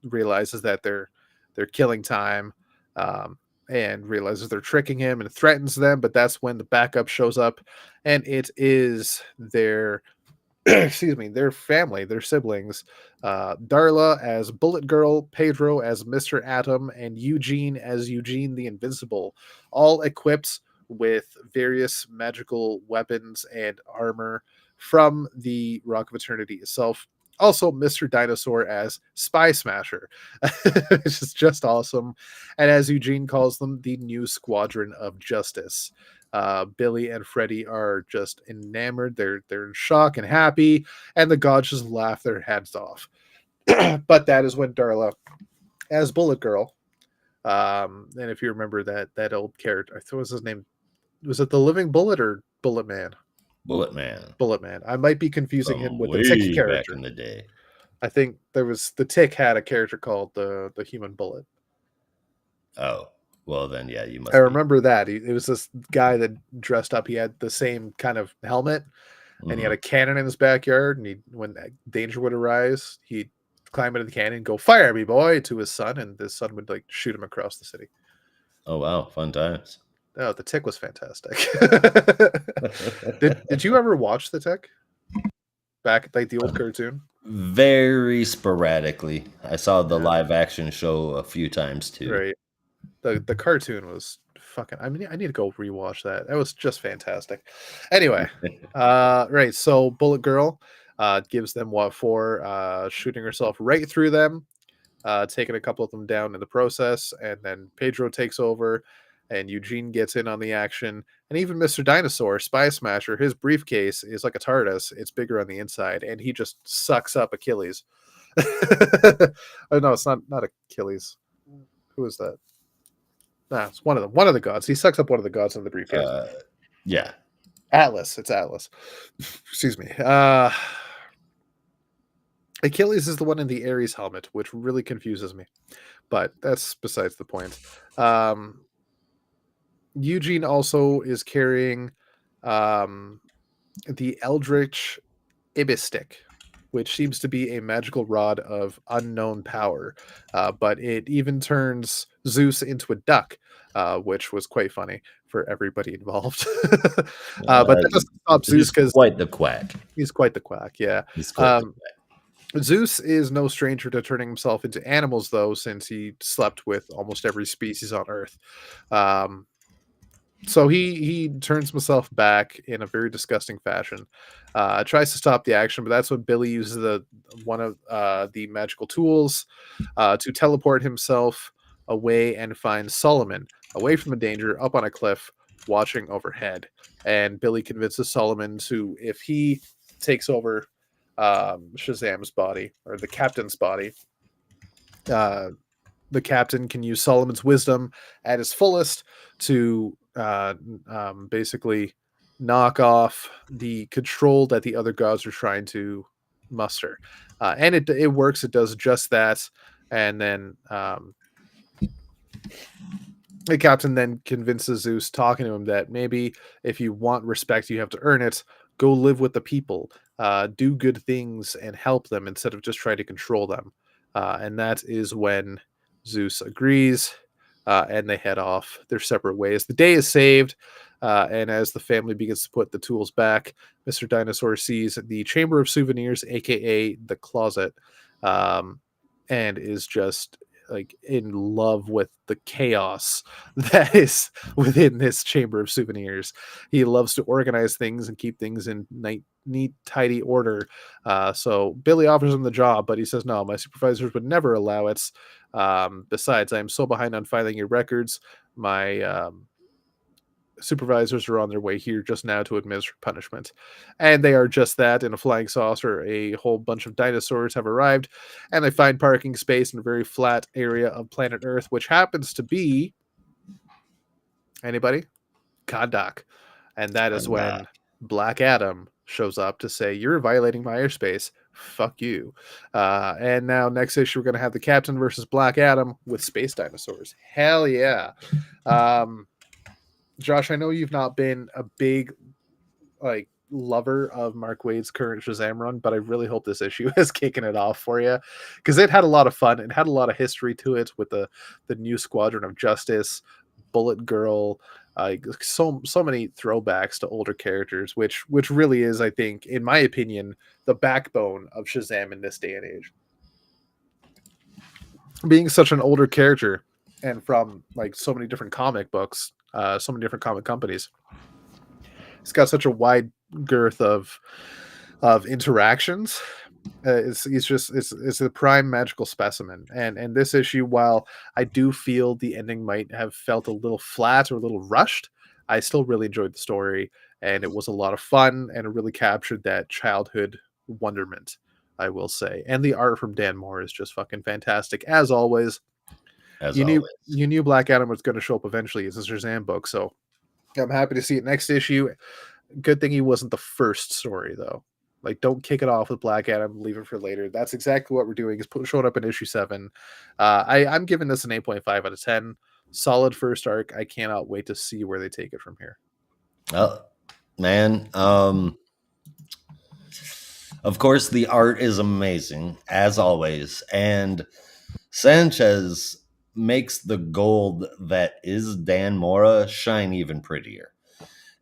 realizes that they're killing time, and realizes they're tricking him and threatens them. But that's when the backup shows up, and it is their excuse me, their family, their siblings, Darla as Bullet Girl, Pedro as Mr. Atom, and Eugene as Eugene the Invincible, all equipped with various magical weapons and armor from the Rock of Eternity itself. Also, Mr. Dinosaur as Spy Smasher, which is just awesome. And as Eugene calls them, the new Squadron of Justice. Billy and Freddy are just enamored. They're in shock and happy, and the gods just laugh their heads off. But that is when Darla, as Bullet Girl, and if you remember that old character, I thought was his name. Was it the Living Bullet or Bullet Man? Bullet Man Bullet Man. I might be confusing him from with the Tick way back character. in the day. I think the Tick had a character called the Human Bullet. Oh, well then, yeah, you must. I remember that. It was this guy that dressed up. He had the same kind of helmet, and he had a cannon in his backyard. And when danger would arise, he'd climb into the cannon and go, "Fire me, boy!" to his son, and his son would like shoot him across the city. Oh wow, fun times. Oh, the Tick was fantastic. Did you ever watch the Tick back like the old cartoon? Very sporadically. I saw the live action show a few times too. Right. The cartoon was fucking. I mean, I need to go rewatch that. That was just fantastic. Anyway, right. So Bullet Girl gives them what for, shooting herself right through them, taking a couple of them down in the process, and then Pedro takes over, and Eugene gets in on the action, and even Mr. Dinosaur, Spy Smasher, his briefcase is like a TARDIS. It's bigger on the inside, and he just sucks up Achilles. Oh no, it's not Achilles. Who is that? Nah, it's one of them. One of the gods. He sucks up one of the gods in the briefcase. Yeah. Atlas. It's Atlas. Excuse me. Achilles is the one in the Ares helmet, which really confuses me. But that's besides the point. Eugene also is carrying the Eldritch Ibistic, which seems to be a magical rod of unknown power. But it even turns Zeus into a duck, which was quite funny for everybody involved. But that doesn't stop Zeus because quite the quack. He's quite the quack, yeah. He's quite the quack. Zeus is no stranger to turning himself into animals, though, since he slept with almost every species on Earth. So he turns himself back in a very disgusting fashion. Tries to stop the action, but that's when Billy uses one of the magical tools to teleport himself away and finds Solomon away from the danger up on a cliff watching overhead. And Billy convinces Solomon to, if he takes over Shazam's body or the captain's body, uh, the captain can use Solomon's wisdom at his fullest to basically knock off the control that the other gods are trying to muster. And it works. It does just that. And then the captain then convinces Zeus, talking to him, that maybe if you want respect, you have to earn it. Go live with the people, do good things, and help them instead of just try to control them. And that is when Zeus agrees, and they head off their separate ways. The day is saved, and as the family begins to put the tools back, Mr. Dinosaur sees the Chamber of Souvenirs, aka the closet, um, and is just like in love with the chaos that is within this Chamber of Souvenirs. He loves to organize things and keep things in neat, tidy order. So Billy offers him the job, but he says, no, my supervisors would never allow it. Besides, I am so behind on filing your records. My supervisors are on their way here just now to administer punishment. And they are just that. In a flying saucer, a whole bunch of dinosaurs have arrived, and they find parking space in a very flat area of planet Earth, which happens to be, anybody? Kondak. And that is when Black Adam shows up to say, you're violating my airspace. Fuck you. And now next issue, we're going to have the Captain versus Black Adam with space dinosaurs. Hell yeah. Josh, I know you've not been a big lover of Mark Waid's current Shazam run, but I really hope this issue is kicking it off for you, because it had a lot of fun. It had a lot of history to it with the new Squadron of Justice, Bullet Girl, so many throwbacks to older characters, which really is, I think, in my opinion, the backbone of Shazam in this day and age. Being such an older character and from like so many different comic books, so many different comic companies, it's got such a wide girth of interactions. It's the prime magical specimen. And this issue, while I do feel the ending might have felt a little flat or a little rushed, I still really enjoyed the story, and it was a lot of fun, and it really captured that childhood wonderment, I will say. And the art from Dan Moore is just fucking fantastic as always. As always. You knew Black Adam was going to show up eventually. It's a Shazam book, so I'm happy to see it next issue. Good thing he wasn't the first story, though. Like, don't kick it off with Black Adam, leave it for later. That's exactly what we're doing, is showing up in issue 7. I'm giving this an 8.5 out of 10. Solid first arc. I cannot wait to see where they take it from here. Oh, man. Of course, the art is amazing, as always. And Sanchez makes the gold that is Dan Mora shine even prettier.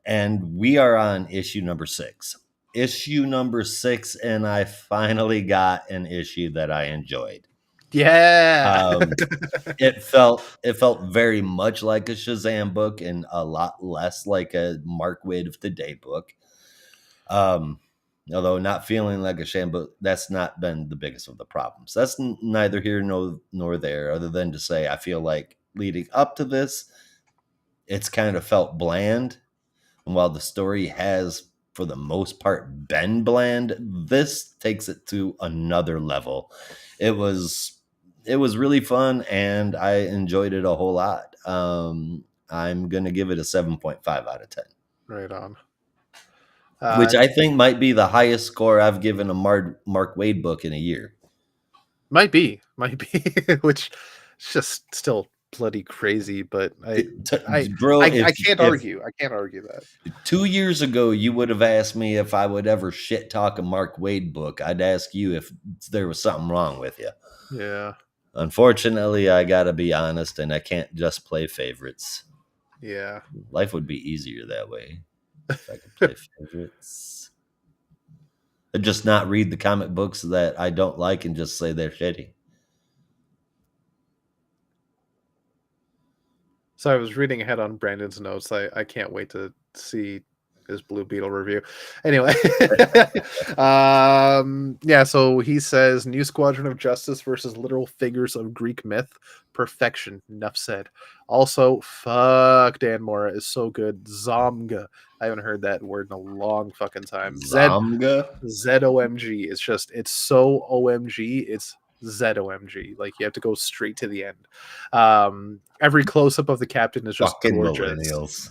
And we are on issue number 6. Issue number 6, and I finally got an issue that I enjoyed. Yeah. It felt very much like a Shazam book and a lot less like a Mark Waid of the Day book. Although not feeling like a sham, but that's not been the biggest of the problems. That's neither here nor there, other than to say I feel like leading up to this, it's kind of felt bland. And while the story has, for the most part, been bland, this takes it to another level. It was really fun, and I enjoyed it a whole lot. I'm going to give it a 7.5 out of 10. Right on. Which I think might be the highest score I've given a Mark Waid book in a year. Might be, which is just still bloody crazy. But I can't argue. I can't argue that. 2 years ago, you would have asked me if I would ever shit talk a Mark Waid book. I'd ask you if there was something wrong with you. Yeah. Unfortunately, I gotta be honest, and I can't just play favorites. Yeah. Life would be easier that way. If I could play favorites. I'd just not read the comic books that I don't like and just say they're shitty. So I was reading ahead on Brandon's notes. I can't wait to see his Blue Beetle review. Anyway, yeah. So he says, "New Squadron of Justice versus literal figures of Greek myth. Perfection." Enough said. Also, fuck, Dan Mora is so good. Zomga. I haven't heard that word in a long fucking time. Zomga. ZOMG. It's so OMG. It's ZOMG. Like you have to go straight to the end. Every close up of the captain is just Fucking gorgeous. millennials.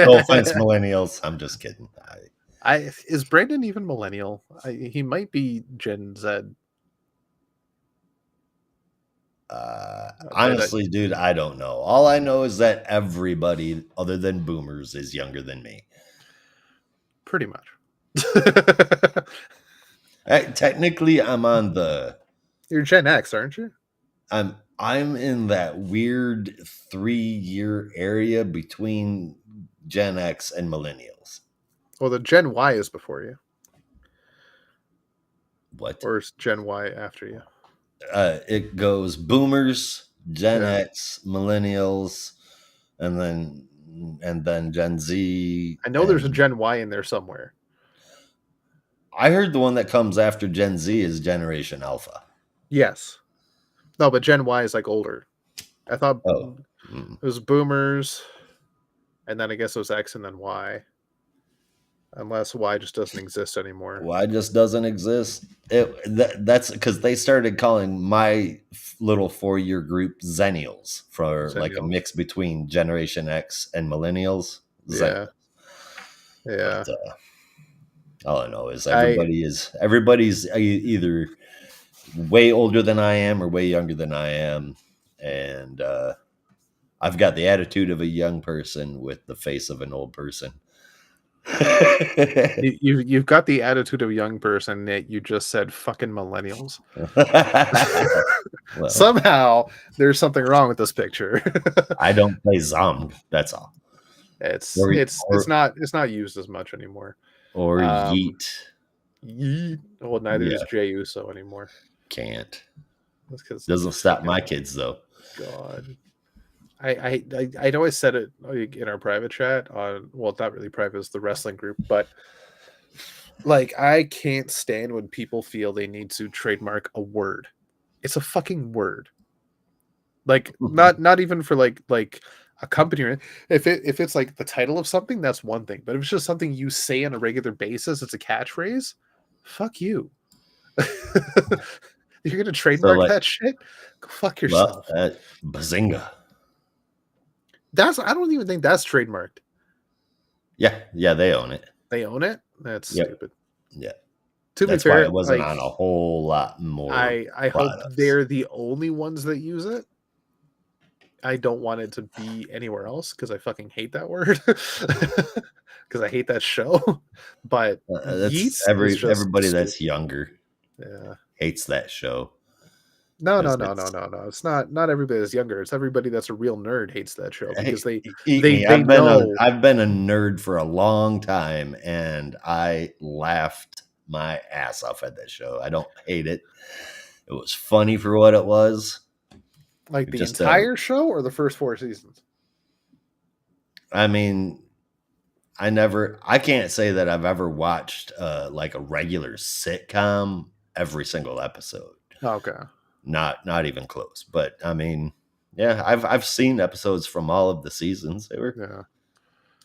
No offense, millennials. I'm just kidding. Is Brandon even millennial? He might be Gen Z. Honestly, dude, I don't know. All I know is that everybody other than boomers is younger than me. Pretty much. Technically, I'm on the. You're Gen X, aren't you? I'm in that weird 3-year area between Gen X and millennials. Well, the Gen Y is before you. What? Or is Gen Y after you? It goes boomers, Gen Yeah. X, millennials, and then Gen Z. I know there's a Gen Y in there somewhere. I heard the one that comes after Gen Z is Generation Alpha. Yes. No, but Gen Y is like older. I thought it was boomers, and then I guess it was X and then Y. Unless Y just doesn't exist anymore. Y just doesn't exist. That's because they started calling my little 4-year group Zennials for like a mix between Generation X and Millennials. Yeah. Yeah. But, all I know is everybody's either way older than I am or way younger than I am, and I've got the attitude of a young person with the face of an old person. You've got the attitude of a young person that you just said fucking millennials. Well, somehow there's something wrong with this picture. I don't play Zomg, that's all. It's not used as much anymore. Or Yeet. Yeet. Well, neither is Jey Uso anymore. Can't. Doesn't stop my kids though. God. I know I said it in our private chat on, well, it's not really private, it's the wrestling group, but like I can't stand when people feel they need to trademark a word. It's a fucking word. Like not even for like a company. If it's like the title of something, that's one thing. But if it's just something you say on a regular basis, it's a catchphrase. Fuck you. You're gonna trademark that shit? Go fuck yourself. Bazinga. I don't even think that's trademarked. Yeah, they own it. They own it? That's stupid. Yeah. To be fair, why it wasn't on a whole lot more. I hope they're the only ones that use it. I don't want it to be anywhere else because I fucking hate that word. Because I hate that show. But that's everybody that's younger. Yeah. Hates that show. No. It's not everybody that's younger. It's everybody that's a real nerd hates that show because they know. I've been a nerd for a long time, and I laughed my ass off at that show. I don't hate it. It was funny for what it was. Like the entire show or the first 4 seasons? I mean, I can't say that I've ever watched like a regular sitcom every single episode. Okay. Not even close. But I mean, yeah, I've seen episodes from all of the seasons.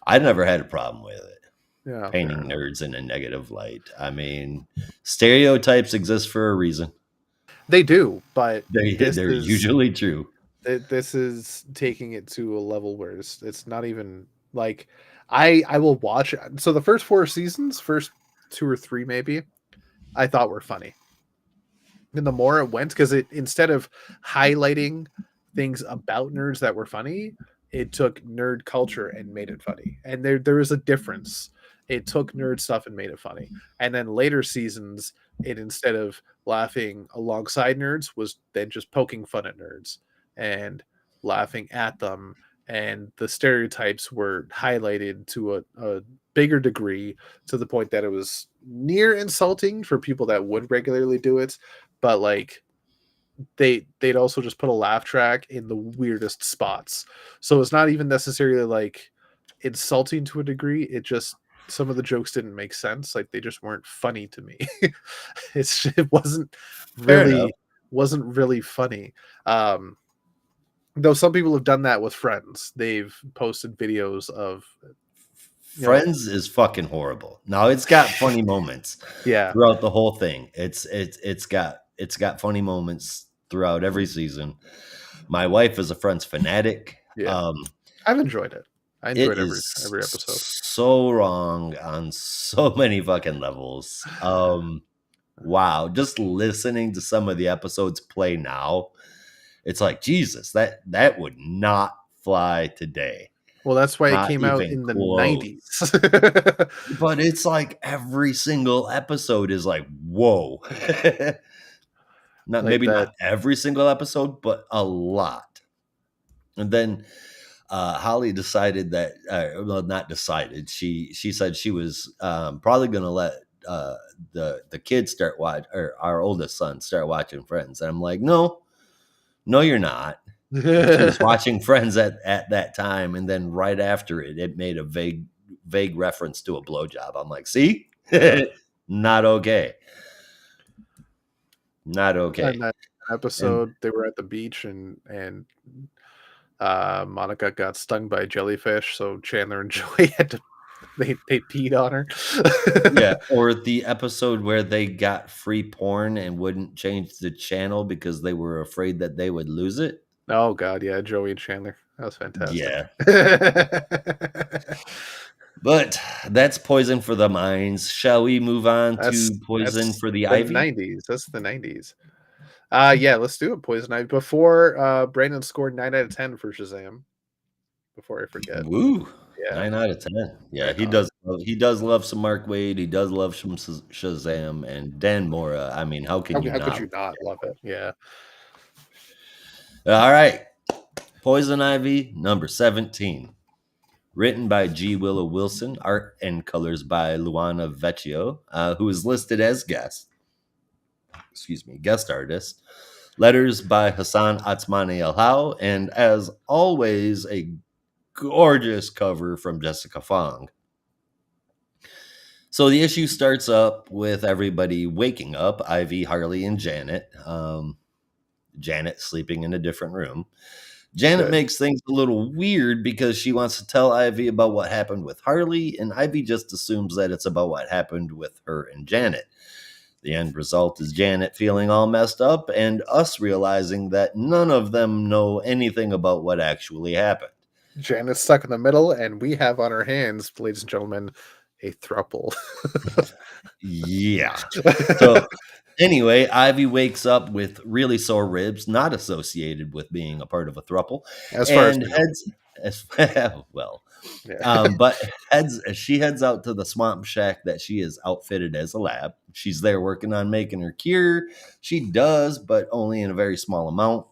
I never had a problem with it. Yeah. Painting nerds in a negative light. I mean, stereotypes exist for a reason. They do, but they're usually true. This is taking it to a level where it's not even like I will watch it. So the first 4 seasons, first 2 or 3 maybe, I thought were funny. And the more it went, because it, instead of highlighting things about nerds that were funny, it took nerd culture and made it funny. And there is a difference. It took nerd stuff and made it funny. And then later seasons, it, instead of laughing alongside nerds, was then just poking fun at nerds and laughing at them. And the stereotypes were highlighted to a bigger degree, to the point that it was near insulting for people that would regularly do it. But like they'd also just put a laugh track in the weirdest spots. So it's not even necessarily like insulting to a degree. It just some of the jokes didn't make sense. Like they just weren't funny to me. It Fair enough. wasn't really funny. Um, though some people have done that with Friends. They've posted videos of you know Friends is fucking horrible. Now it's got funny moments yeah throughout the whole thing. It's got funny moments throughout every season. My wife is a Friends fanatic. yeah I've enjoyed it. I It enjoyed is every episode. so wrong on so many fucking levels. Wow, just listening to some of the episodes play now, it's like Jesus, that would not fly today. Well, that's why it Not came out even in the close. 90s. But it's like every single episode is like, whoa. Not Like maybe that. not every single episode, but a lot. And then Holly decided that, well, not decided. She said she was probably going to let the kids start watch, or our oldest son start watching Friends. And I'm like, no, you're not. She was watching Friends at that time, and then right after it, it made a vague reference to a blowjob. I'm like, see, Yeah. not okay, not And okay. that And episode, they were at the beach and Monica got stung by a jellyfish, so Chandler and Joey had to they peed on her. yeah, or the episode where they got free porn and wouldn't change the channel because they were afraid that they would lose it. Oh god, yeah, Joey and Chandler. That was fantastic. Yeah. But that's poison for the minds. Shall we move on to poison That's for the the ivy? 90s. That's the 90s. Yeah, let's do it. Poison Ivy. Before Brandon scored 9 out of 10 for Shazam. Before I forget. Woo. Yeah, 9 out of 10. Yeah, right he on. does he does love some Mark Wade. He does love some Shazam and Dan Mora. I mean, how can you How could not? you not love it? Yeah. All right. Poison Ivy number 17. Written by G. Willow Wilson, art and colors by Luana Vecchio, who is listed as guest artist. Letters by Hassan Atsmani El Hao, and as always, a gorgeous cover from Jessica Fong. So the issue starts up with everybody waking up, Ivy, Harley, and Janet. Janet sleeping in a different room. Janet Good. makes things a little weird because she wants to tell Ivy about what happened with Harley, and Ivy just assumes that it's about what happened with her and Janet. The end result is Janet feeling all messed up and us realizing that none of them know anything about what actually happened. Janet's stuck in the middle, and we have on our hands, ladies and gentlemen, a thruple. Yeah. So anyway, Ivy wakes up with really sore ribs, not associated with being a part of a throuple, As far as and we know. heads as well. Yeah. But she heads out to the swamp shack that she is outfitted as a lab. She's there working on making her cure. She does, but only in a very small amount.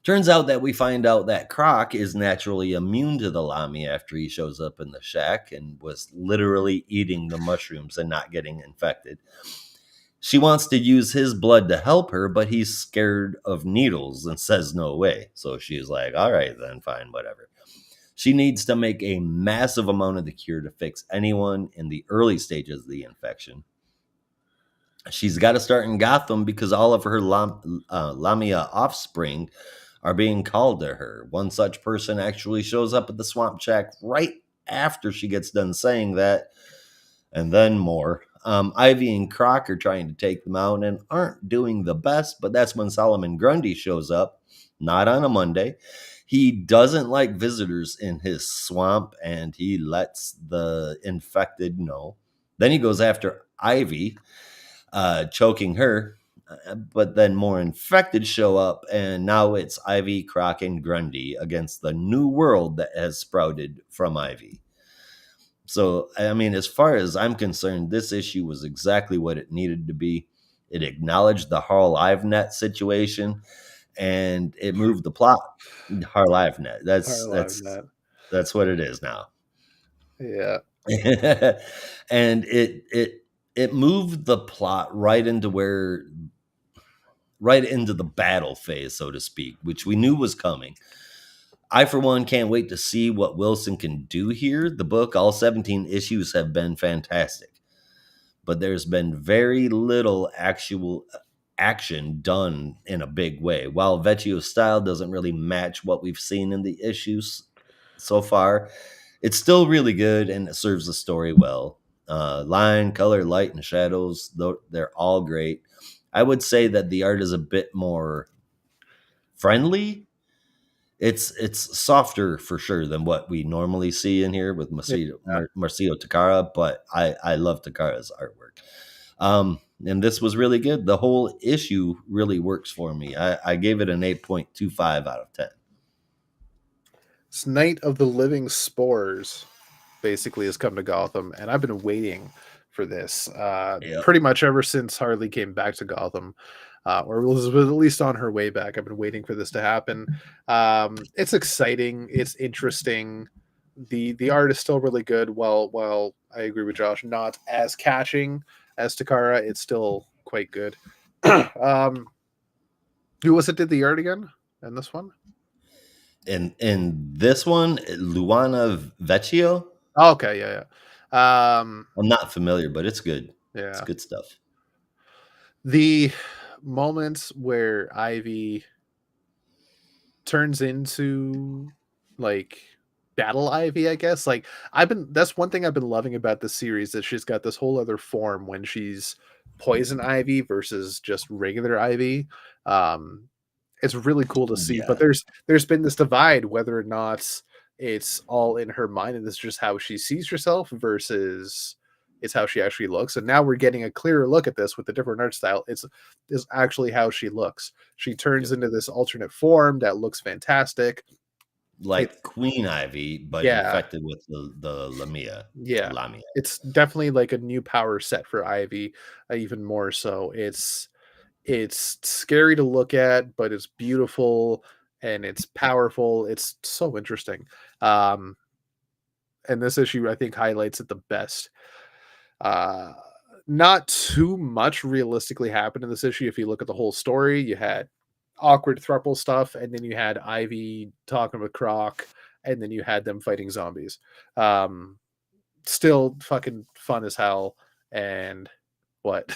Turns out that we find out that Croc is naturally immune to the Lami after he shows up in the shack and was literally eating the mushrooms and not getting infected. She wants to use his blood to help her, but he's scared of needles and says no way. So she's like, all right, then fine, whatever. She needs to make a massive amount of the cure to fix anyone in the early stages of the infection. She's got to start in Gotham because all of her Lamia offspring are being called to her. One such person actually shows up at the swamp shack right after she gets done saying that, and then more. Ivy and Croc are trying to take them out and aren't doing the best, but that's when Solomon Grundy shows up, not on a Monday. He doesn't like visitors in his swamp, and he lets the infected know. Then he goes after Ivy, choking her. But then more infected show up, and now it's Ivy, Croc, and Grundy against the new world that has sprouted from Ivy. So, I mean, as far as I'm concerned, this issue was exactly what it needed to be. It acknowledged the Harl IveNet situation, and it moved the plot. Harl IveNet. I love that. That's what it is now. Yeah. And it moved the plot right into the battle phase, so to speak, which we knew was coming. I, for one, can't wait to see what Wilson can do here. The book, all 17 issues, have been fantastic, but there's been very little actual action done in a big way. While Vecchio's style doesn't really match what we've seen in the issues so far, it's still really good and it serves the story well. Line, color, light, and shadows, they're all great. I would say that the art is a bit more friendly. It's softer for sure than what we normally see in here with Yeah. Marcio Takara, but I love Takara's artwork. And this was really good. The whole issue really works for me. I gave it an 8.25 out of 10. It's Night of the Living Spores basically has come to Gotham, and I've been waiting for this Yep. pretty much ever since Harley came back to Gotham, or was at least on her way back. I've been waiting for this to happen. It's exciting. It's interesting. The art is still really good. While I agree with Josh, not as catching as Takara, it's still quite good. Who was it did the art again in this one? And this one, Luana Vecchio, Oh, okay, yeah, yeah. I'm not familiar, but it's good. It's Yeah. good stuff. The moments where Ivy turns into like battle Ivy, I guess. Like that's one thing I've been loving about the series, that she's got this whole other form when she's poison Ivy versus just regular Ivy. Um it's really cool to see, but Yeah, there's been this divide whether or not it's all in her mind and it's just how she sees herself versus it's how she actually looks. And now we're getting a clearer look at this with a different art style. It's is actually how she looks. She turns yep. into this alternate form that looks fantastic. It's Like Queen Ivy, but yeah, infected with the Lamia. yeah. Lamia. It's definitely like a new power set for Ivy, even more so. It's scary to look at, but it's beautiful and it's powerful. It's so interesting. Um, and this issue, I think, highlights it the best. Uh, Not too much realistically happened in this issue. If you look at the whole story, you had awkward thruple stuff, and then you had Ivy talking with Croc, and then you had them fighting zombies. Um, Still fucking fun as hell. And what?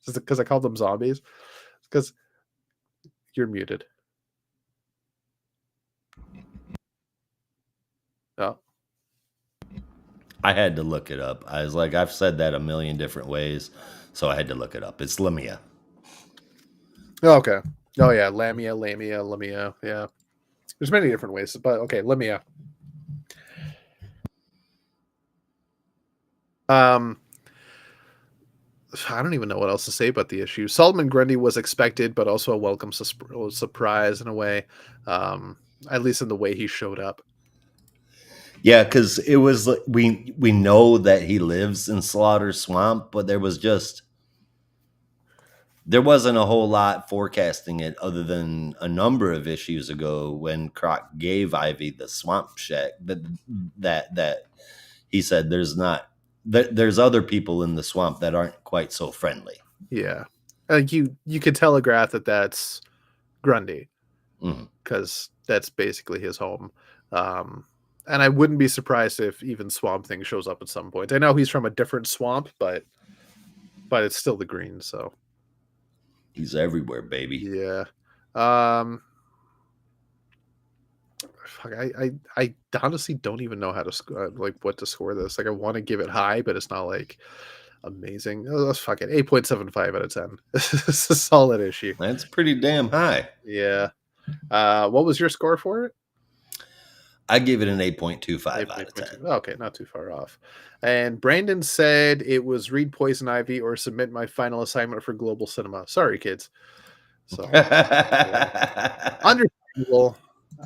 Is it because I called them zombies? Because you're muted. Oh, I had to look it up. I was like, I've said that a million different ways, so I had to look it up. It's Lamia. okay. Oh yeah, Lamia. Yeah, there's many different ways, but okay, Lamia. Um, I don't even know what else to say about the issue. Solomon Grundy was expected, but also a welcome surprise in a way, at least in the way he showed up. Yeah, because it was like we know that he lives in Slaughter Swamp, but there wasn't a whole lot forecasting it other than a number of issues ago when Croc gave Ivy the swamp shack that he said there's other people in the swamp that aren't quite so friendly. Yeah, like you could telegraph that that's Grundy Mhm. because that's basically his home. Um, and I wouldn't be surprised if even Swamp Thing shows up at some point. I know he's from a different swamp, but it's still the green. So He's everywhere, baby. yeah. Um, fuck, I honestly don't even know how to like what to score this. Like I want to give it high, but it's not like amazing. Oh, let's fuck it. 8.75 out of 10. It's a solid issue. That's pretty damn high. Yeah. What was your score for it? I give it an 8.25 out of 10. 8.2. Okay, not too far off. And Brandon said it was read Poison Ivy or submit my final assignment for Global Cinema. Sorry, kids. So yeah. Understandable.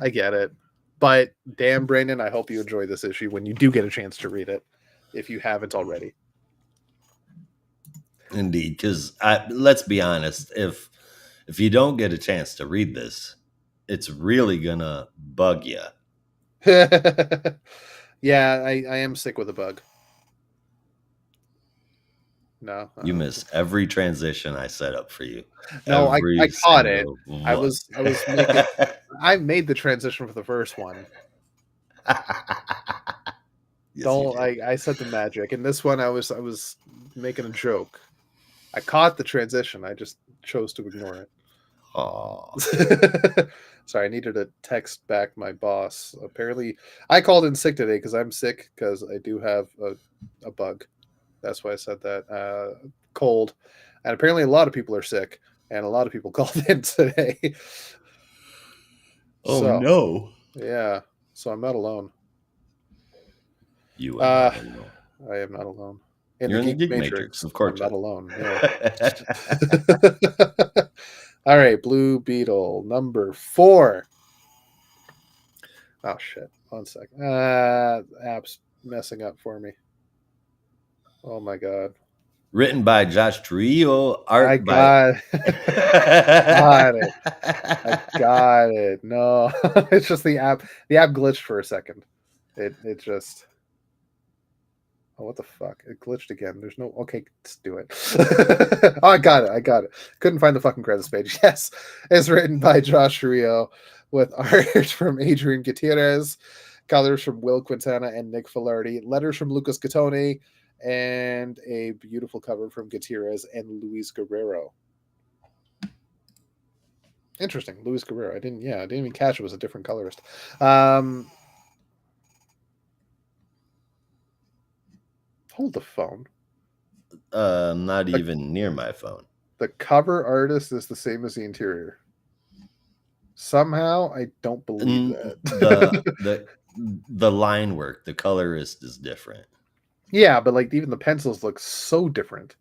I get it. But damn, Brandon, I hope you enjoy this issue when you do get a chance to read it, if you haven't already. Indeed, because let's be honest, if you don't get a chance to read this, it's really gonna bug you. Yeah, I am sick with a bug. No. You miss every transition I set up for you. No, I Every caught it. single one. I was making I made the transition for the first one. Yes, you Don't did. I said the magic. In this one I was making a joke. I caught the transition. I just chose to ignore Oh, it. Sorry, I needed to text back my boss. Apparently, I called in sick today because I'm sick because I do have a bug. That's why I said that. Cold. And apparently, a lot of people are sick, and a lot of people called in today. oh So, no! yeah. So I'm not alone. You are Uh, not alone. I am not alone. In the You're in the Geek Geek Matrix, Matrix, of I'm course. not alone. Yeah. All right, Blue Beetle number 4. Oh shit! 1 second. App's messing up for me. Oh my god! Written by Josh Trio, I art by. got, got it. I got it. No, it's just the app. The app glitched for a second. It just. Oh, what the fuck? It glitched again. There's no. Okay, let's do it. Oh, I got it. I got it. Couldn't find the fucking credits page. Yes, it's written by Josh Rio with art from Adrian Gutierrez, colors from Will Quintana and Nick Filardi, letters from Lucas Catone, and a beautiful cover from Gutierrez and Luis Guerrero. Interesting, Luis Guerrero. I didn't. Yeah, I didn't even catch it was a different colorist. Hold the phone. Not even near my phone. The cover artist is the same as the interior. Somehow, I don't believe The that. the line work, the colorist is different. Yeah, but like even the pencils look so different.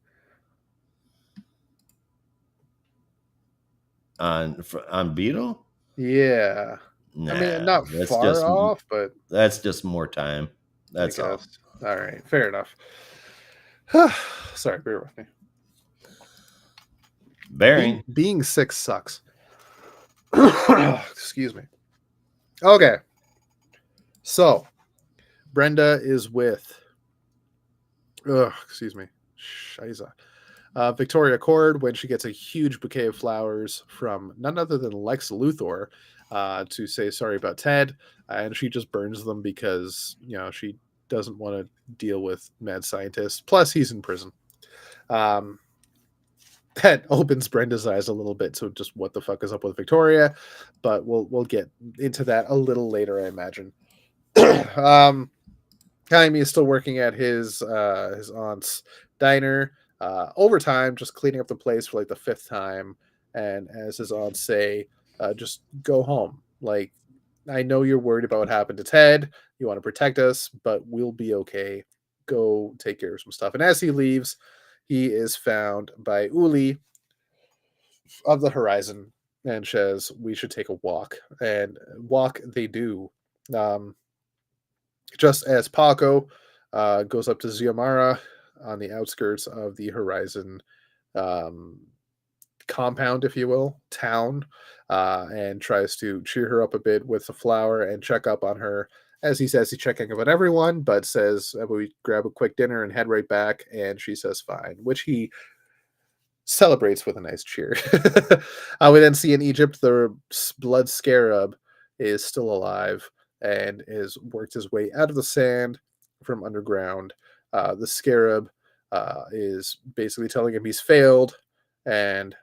On Beetle. Yeah. I mean, Nah, not far off, but that's just more time. I That's all. guess. All right, fair enough. Sorry, bear with me. Bearing. Being sick sucks. Excuse me. Okay. So, Brenda is with excuse me. Shiza. Victoria Cord when she gets a huge bouquet of flowers from none other than Lex Luthor to say sorry about Ted, and she just burns them because she doesn't want to deal with mad scientists. Plus, he's in prison. Um, that opens Brenda's eyes a little bit. So, just what the fuck is up with Victoria? But we'll get into that a little later, I imagine. Jaime is still working at his aunt's diner overtime, just cleaning up the place for like the 5th time. And as his aunts say, just go home. Like, I know you're worried about what happened to Ted. You want to protect us, but we'll be okay. Go take care of some stuff. And as he leaves, he is found by Uli of the Horizon and says, we should take a walk. And walk they do. Um, just as Paco goes up to Xiomara on the outskirts of the Horizon um, compound, if you will, town, and tries to cheer her up a bit with the flower and check up on her. As he says, he's checking up on everyone, but says, we grab a quick dinner and head right back. And she says, fine, which he celebrates with a nice cheer. We then see in Egypt the blood scarab is still alive and has worked his way out of the sand from underground. The scarab is basically telling him he's failed and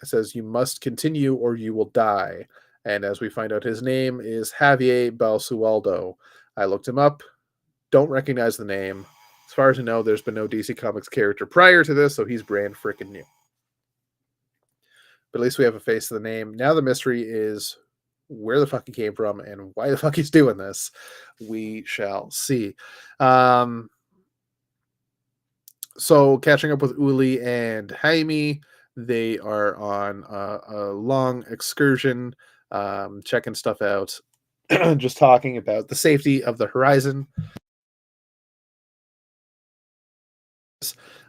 says, you must continue or you will die. And as we find out, his name is Javier Balsualdo. I looked him up, don't recognize the name. As far as I know, there's been no DC Comics character prior to this, so he's brand freaking new. But at least we have a face to the name. Now the mystery is where the fuck he came from and why the fuck he's doing this. We shall see. So catching up with Uli and Jaime, they are on a long excursion, checking stuff out, just talking about the safety of the Horizon.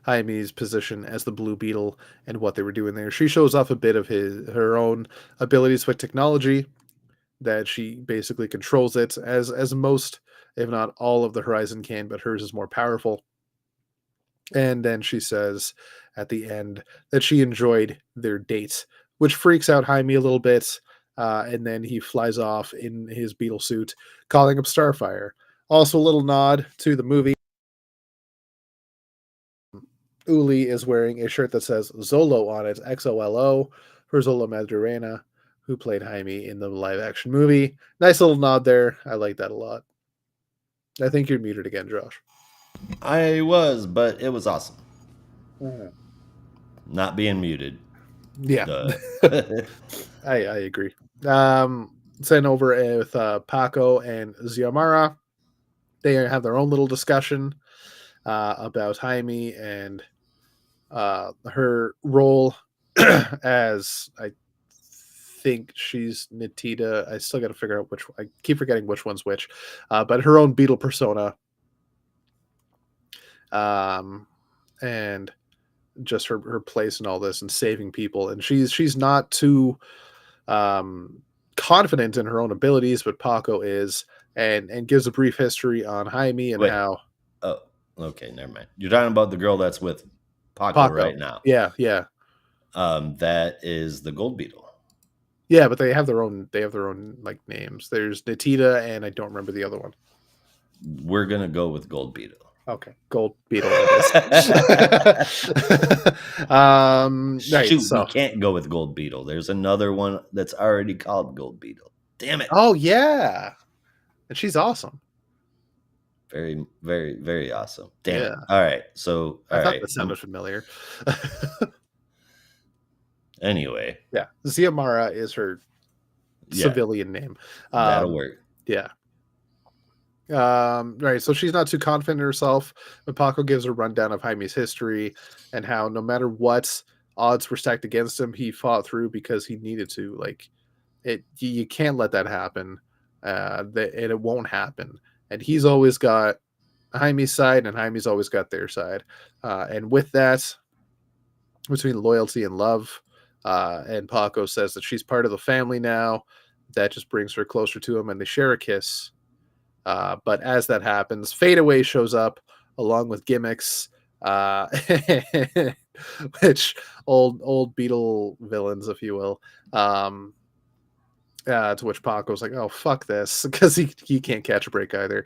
Jaime's position as the Blue Beetle and what they were doing there. She shows off a bit of her own abilities with technology, that she basically controls it as most, if not all, of the Horizon can, but hers is more powerful. And then she says at the end that she enjoyed their date, which freaks out Jaime a little bit. And then he flies off in his beetle suit, calling up Starfire. Also, a little nod to the movie. Uli is wearing a shirt that says Zolo on it, XOLO, for Zola Madurena, who played Jaime in the live action movie. Nice little nod there. I like that a lot. I think you're muted again, Josh. I was, but it was awesome. Mhm. Not being muted. Yeah, Duh. I agree. Sent over with Paco and Xiomara. They have their own little discussion about Jaime and her role as I think she's Natita. I still got to figure out which. I keep forgetting which one's which, but her own beetle persona, and just her place in all this and saving people. And she's not too um, confident in her own abilities, but Paco is, and gives a brief history on Jaime and Wait. how Oh, okay, never mind. You're talking about the girl that's with Paco Paco. right now. Yeah, yeah. That is the gold beetle. Yeah, but they have their own like names. There's Natita and I don't remember the other one. We're gonna go with gold beetle. Okay, Gold Beetle it is. Right, Shoot, we so can't go with gold beetle. There's another one that's already called gold beetle. Damn it. oh yeah. And she's awesome. Very, very, very awesome. Damn it. Yeah. All right. So, I all thought right. that sounded familiar. Anyway, Yeah. Xiomara is her yeah, civilian name. that'll work. Yeah. Right. So she's not too confident in herself, but Paco gives a rundown of Jaime's history and how no matter what odds were stacked against him, he fought through because he needed to. Like you can't let that happen. And it won't happen. And he's always got Jaime's side, and Jaime's always got their side. And with that, between loyalty and love, and Paco says that she's part of the family now. That just brings her closer to him, and they share a kiss. But as that happens, Fadeaway shows up along with gimmicks, uh, which old Beetle villains, if you will. To which Paco's like, "Oh fuck this," because he can't catch a break either.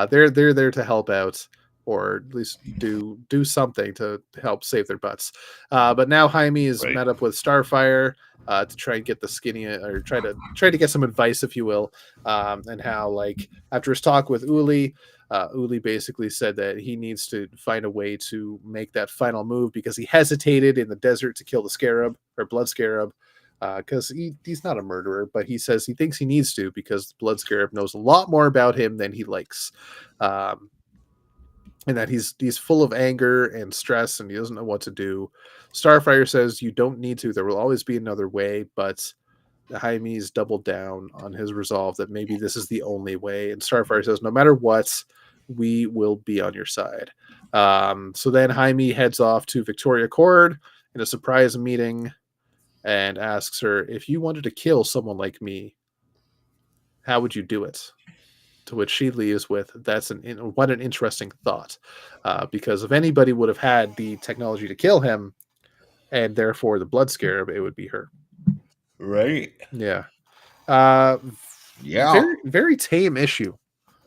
They're there to help out, or at least do something to help save their butts. But now Jaime is Right. met up with Starfire to try and get the skinny, or try to get some advice, if you will, and how like after his talk with Uli. Uli basically said that he needs to find a way to make that final move because he hesitated in the desert to kill the scarab or blood scarab, because he's not a murderer, but he says he thinks he needs to because the Blood Scarab knows a lot more about him than he likes, um, and that he's full of anger and stress and he doesn't know what to do. Starfire says you don't need to. There will always be another way, but Jaime's doubled down on his resolve that maybe this is the only way. And Starfire says no matter what, we will be on your side. So then Jaime heads off to Victoria Court in a surprise meeting and asks her, if you wanted to kill someone like me, how would you do it? To which she leaves with, what an interesting thought. Because if anybody would have had the technology to kill him, and therefore the blood scarab, it would be her. Right. Yeah. Uh, Yeah. very, very tame issue.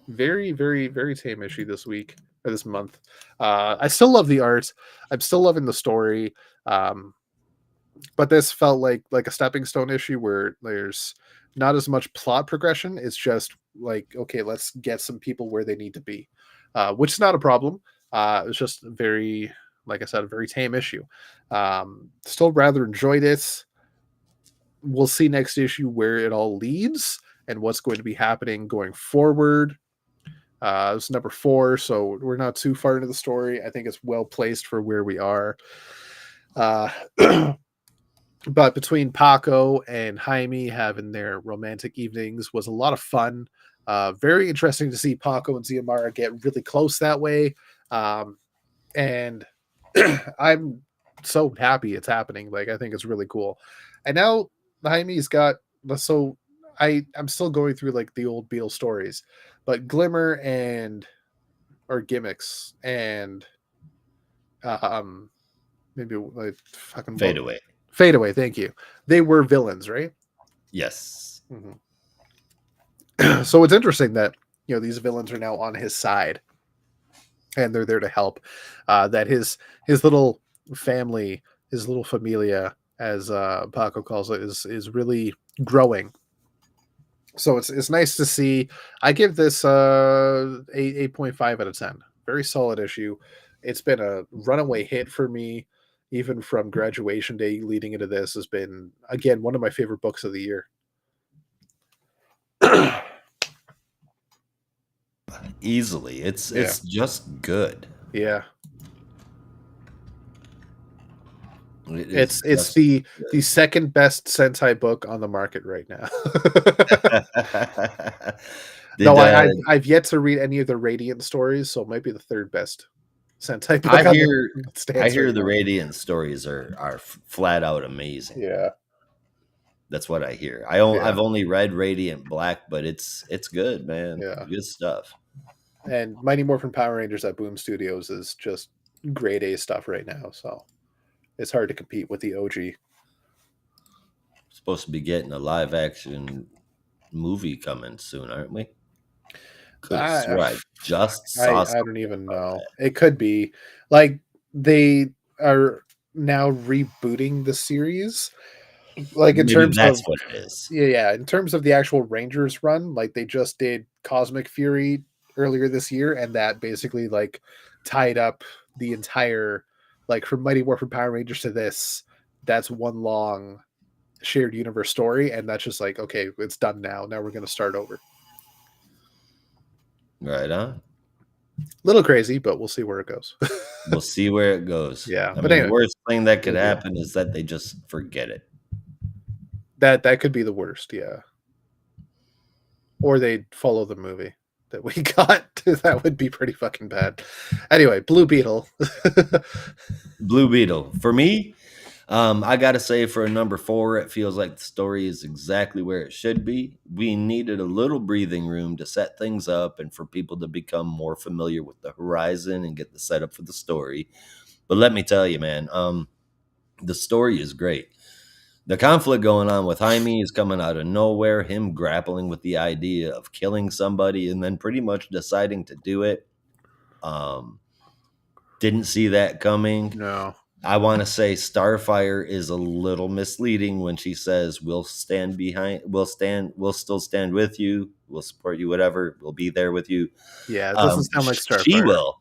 Very, very, very tame issue this week or this month. I still love the art. I'm still loving the story. But this felt like a stepping stone issue where there's not as much plot progression. It's just like, okay, let's get some people where they need to be, which is not a problem. It's just very, like I said, a very tame issue. Still rather enjoyed it. We'll see next issue where it all leads and what's going to be happening going forward. It's number 4, so we're not too far into the story. I think it's well placed for where we are. Uh, but between Paco and Jaime having their romantic evenings was a lot of fun. Very interesting to see Paco and Xiomara get really close that way. And I'm so happy it's happening. Like, I think it's really cool. And now Jaime's got, so I'm still going through like the old Beetle stories, but Glimmer or Gimmicks and Um, maybe like fucking Fade away. Fade Away. Thank you. They were villains, right? Yes. Mhm. So it's interesting that these villains are now on his side and they're there to help. That his little family, his little familia, as Paco calls it, is really growing. So it's nice to see. I give this 8.5 out of 10. Very solid issue. It's been a runaway hit for me, even from graduation day leading into this. Has been again one of my favorite books of the year. Easily. Yeah, It's just good. yeah. It is It's just the second best Sentai book on the market right now. good. No, Did I've yet to read any of the Radiant stories, so it might be the third best Sentai I book on the hear I stands hear right the now. Radiant stories are flat out amazing. Yeah, That's what I hear. yeah, I've only read Radiant Black, but it's good, man. yeah. Good stuff. And Mighty Morphin Power Rangers at Boom Studios is just grade A stuff right now, so it's hard to compete with the OG. Supposed to be getting a live action movie coming soon, aren't we? Could have I swore I just I saw don't something even about know. that. It could be like they are now rebooting the series, like in Maybe terms that's of what it is. yeah, in terms of the actual Rangers run, like they just did Cosmic Fury earlier this year, and that basically like tied up the entire like from Mighty Morphin Power Rangers to this. That's one long shared universe story, and that's just like okay, it's done now. Now we're gonna start over. Right on. Little crazy, but we'll see where it goes. We'll see where it goes. Yeah, I but mean, the anyway, worst thing that could big deal. happen is that they just forget it. That could be the worst. Yeah, or they'd follow the movie that we got. That would be pretty fucking bad. Anyway, Blue Beetle. Blue Beetle. For me, I gotta say for a number 4, it feels like the story is exactly where it should be. We needed a little breathing room to set things up and for people to become more familiar with the horizon and get the setup for the story. But let me tell you, man, the story is great. The conflict going on with Jaime is coming out of nowhere, him grappling with the idea of killing somebody and then pretty much deciding to do it. Um, didn't see that coming. No. I want to say Starfire is a little misleading when she says we'll still stand with you, we'll support you, whatever, we'll be there with you. Yeah, it doesn't sound like She Starfire. will,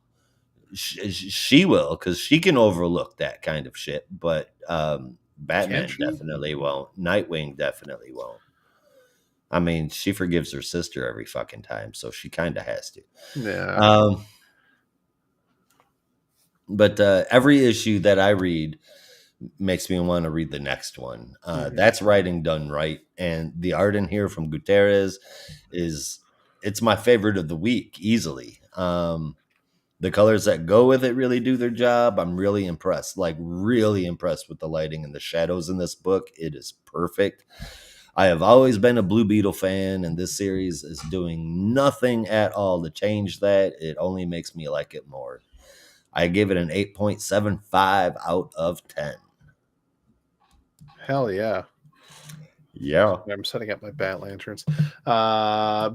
she will, because she can overlook that kind of shit. But Can Batman she? definitely won't. Nightwing definitely won't. I mean, she forgives her sister every fucking time, so she kind of has to. Yeah. Um, but every issue that I read makes me want to read the next one. Mhm. That's writing done right, and the art in here from Gutierrez is it's my favorite of the week easily. The colors that go with it really do their job. I'm really impressed, like really impressed with the lighting and the shadows in this book. It is perfect. I have always been a Blue Beetle fan, and this series is doing nothing at all to change that. It only makes me like it more. I give it an 8.75 out of 10. Hell yeah. Yeah. I'm setting up my bat lanterns.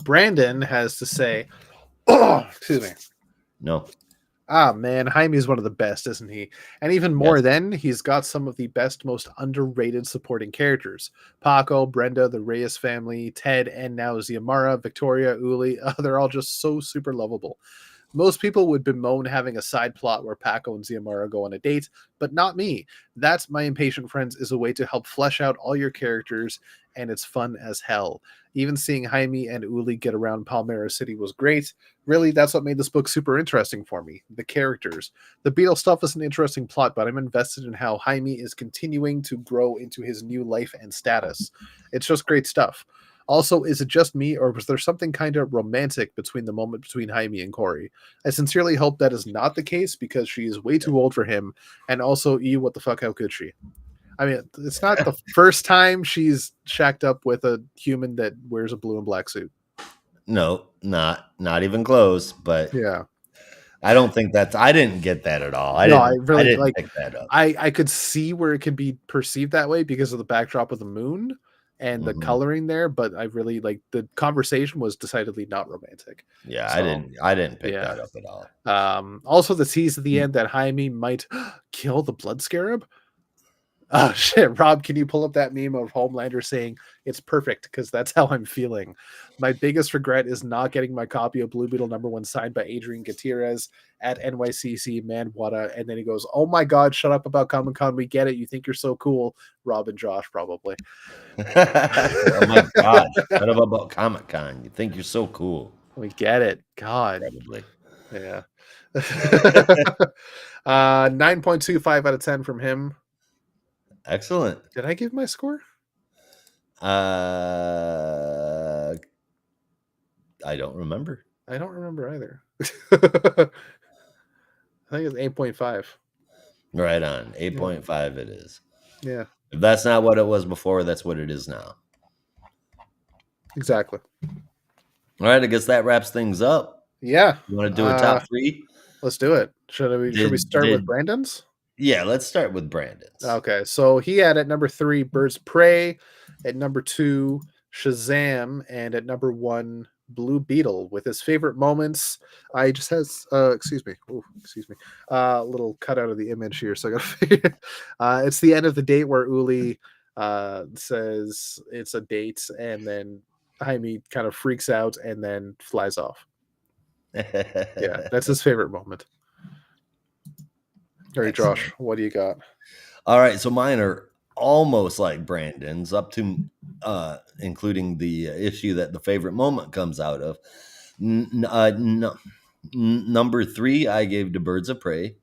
Brandon has to say, oh, excuse me. No. Ah, man, Jaime's one of the best, isn't he? And even more Yes. than, he's got some of the best, most underrated supporting characters. Paco, Brenda, the Reyes family, Ted, and now Ziamara, Victoria, Uli. They're all just so super lovable. Most people would bemoan having a side plot where Paco and Ziamara go on a date, but not me. That's My Impatient Friends is a way to help flesh out all your characters, and it's fun as hell. Even seeing Jaime and Uli get around Palmera City was great. Really, that's what made this book super interesting for me. The characters. The Beetle stuff is an interesting plot, but I'm invested in how Jaime is continuing to grow into his new life and status. It's just great stuff. Also, is it just me, or was there something kind of romantic between the moment between Jaime and Corey? I sincerely hope that is not the case because she is way too old for him. And also, what the fuck, how could she? I mean, it's not the first time she's shacked up with a human that wears a blue and black suit. No, not even close, but Yeah. I don't think that's. I didn't get that at all. I No, I didn't. I really didn't like. pick that up. I could see where it could be perceived that way because of the backdrop of the moon and the Mhm. coloring there, but I really like the conversation was decidedly not romantic. Yeah, I So didn't. I didn't pick yeah. that up at all. Also the tease at the Mm. end that Jaime might kill the blood scarab. Oh shit, Rob, can you pull up that meme of Homelander saying it's perfect because that's how I'm feeling. My biggest regret is not getting my copy of Blue Beetle #1 signed by Adrian Gutierrez at NYCC Manwata. And then he goes, "Oh my god, shut up about Comic Con. We get it. You think you're so cool." Rob and Josh probably. Oh my god! Shut up about Comic Con. You think you're so cool? We get it. God. Probably. Yeah. 9.25 out of 10 from him. Excellent. Did I give my score? Uh, I don't remember. I don't remember either. I think it's 8.5. Right on. Yeah. 8.5 it is. Yeah, If that's not what it was before, that's what it is now. exactly. All right, I guess that wraps things up. Yeah. You want to do a top three? Let's do it. Should we start with Did Brandon's? Yeah, let's start with Brandon's. Okay, so he had at number 3 Birds of Prey, at number 2 Shazam, and at number 1 Blue Beetle. With his favorite moments, I just has excuse me, excuse me, little cut out of the image here, so I gotta figure. It's the end of the date where Uli says it's a date, and then Jaime kind of freaks out and then flies off. Yeah, that's his favorite moment. All right, Excellent. Josh, what do you got? All right, so mine are almost like Brandon's, up to including the issue that the favorite moment comes out of. Number 3, I gave to Birds of Prey.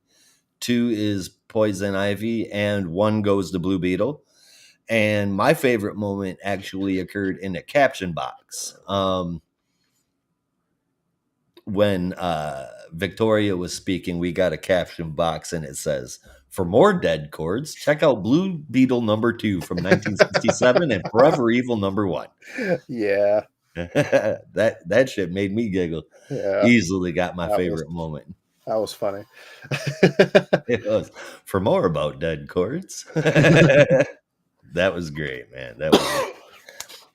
2 is Poison Ivy, and 1 goes to Blue Beetle. And my favorite moment actually occurred in a caption box. When Victoria was speaking, we got a caption box and it says, "For more dead chords, check out Blue Beetle #2 from 1967 and Forever Evil #1." Yeah, That shit made me giggle. yeah, Easily got my that was favorite moment. that was funny. It was, "For more about dead chords." That was great, man. That was great.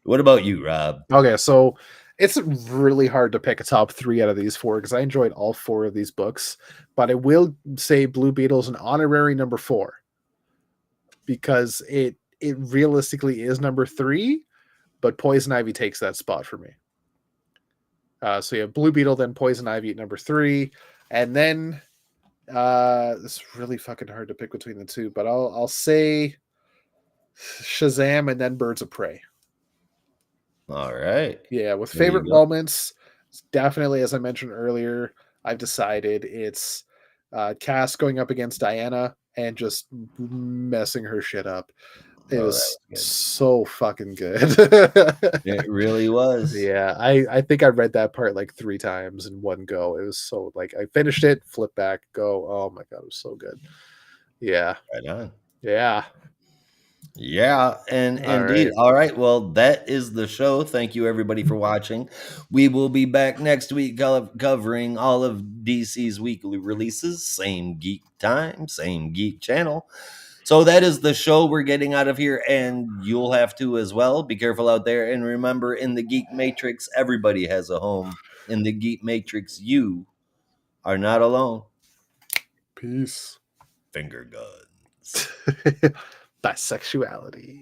What about you, Rob? Okay, so it's really hard to pick a top 3 out of these 4 because I enjoyed all 4 of these books, but I will say Blue Beetle's an honorary number 4 because it realistically is number 3, but Poison Ivy takes that spot for me. So you have Blue Beetle, then Poison Ivy at number 3, and then it's really fucking hard to pick between the two, but I'll say Shazam and then Birds of Prey. All right. Yeah, with There you favorite go. moments, definitely, as I mentioned earlier, I've decided it's Cass going up against Diana and just messing her shit up. It Oh, that was was good. so fucking good. It really was. Yeah, I think I read that part like 3 times in one go. It was so like I finished it, flip back, go. Oh my god, it was so good. Yeah, Right on. yeah. Yeah, and All indeed. right. All right. Well, that is the show. Thank you, everybody, for watching. We will be back next week covering all of DC's weekly releases. Same geek time, same geek channel. So that is the show. We're getting out of here, and you'll have to as well. Be careful out there. And remember, in the Geek Matrix, everybody has a home. In the Geek Matrix, you are not alone. Peace. Finger guns. Bisexuality.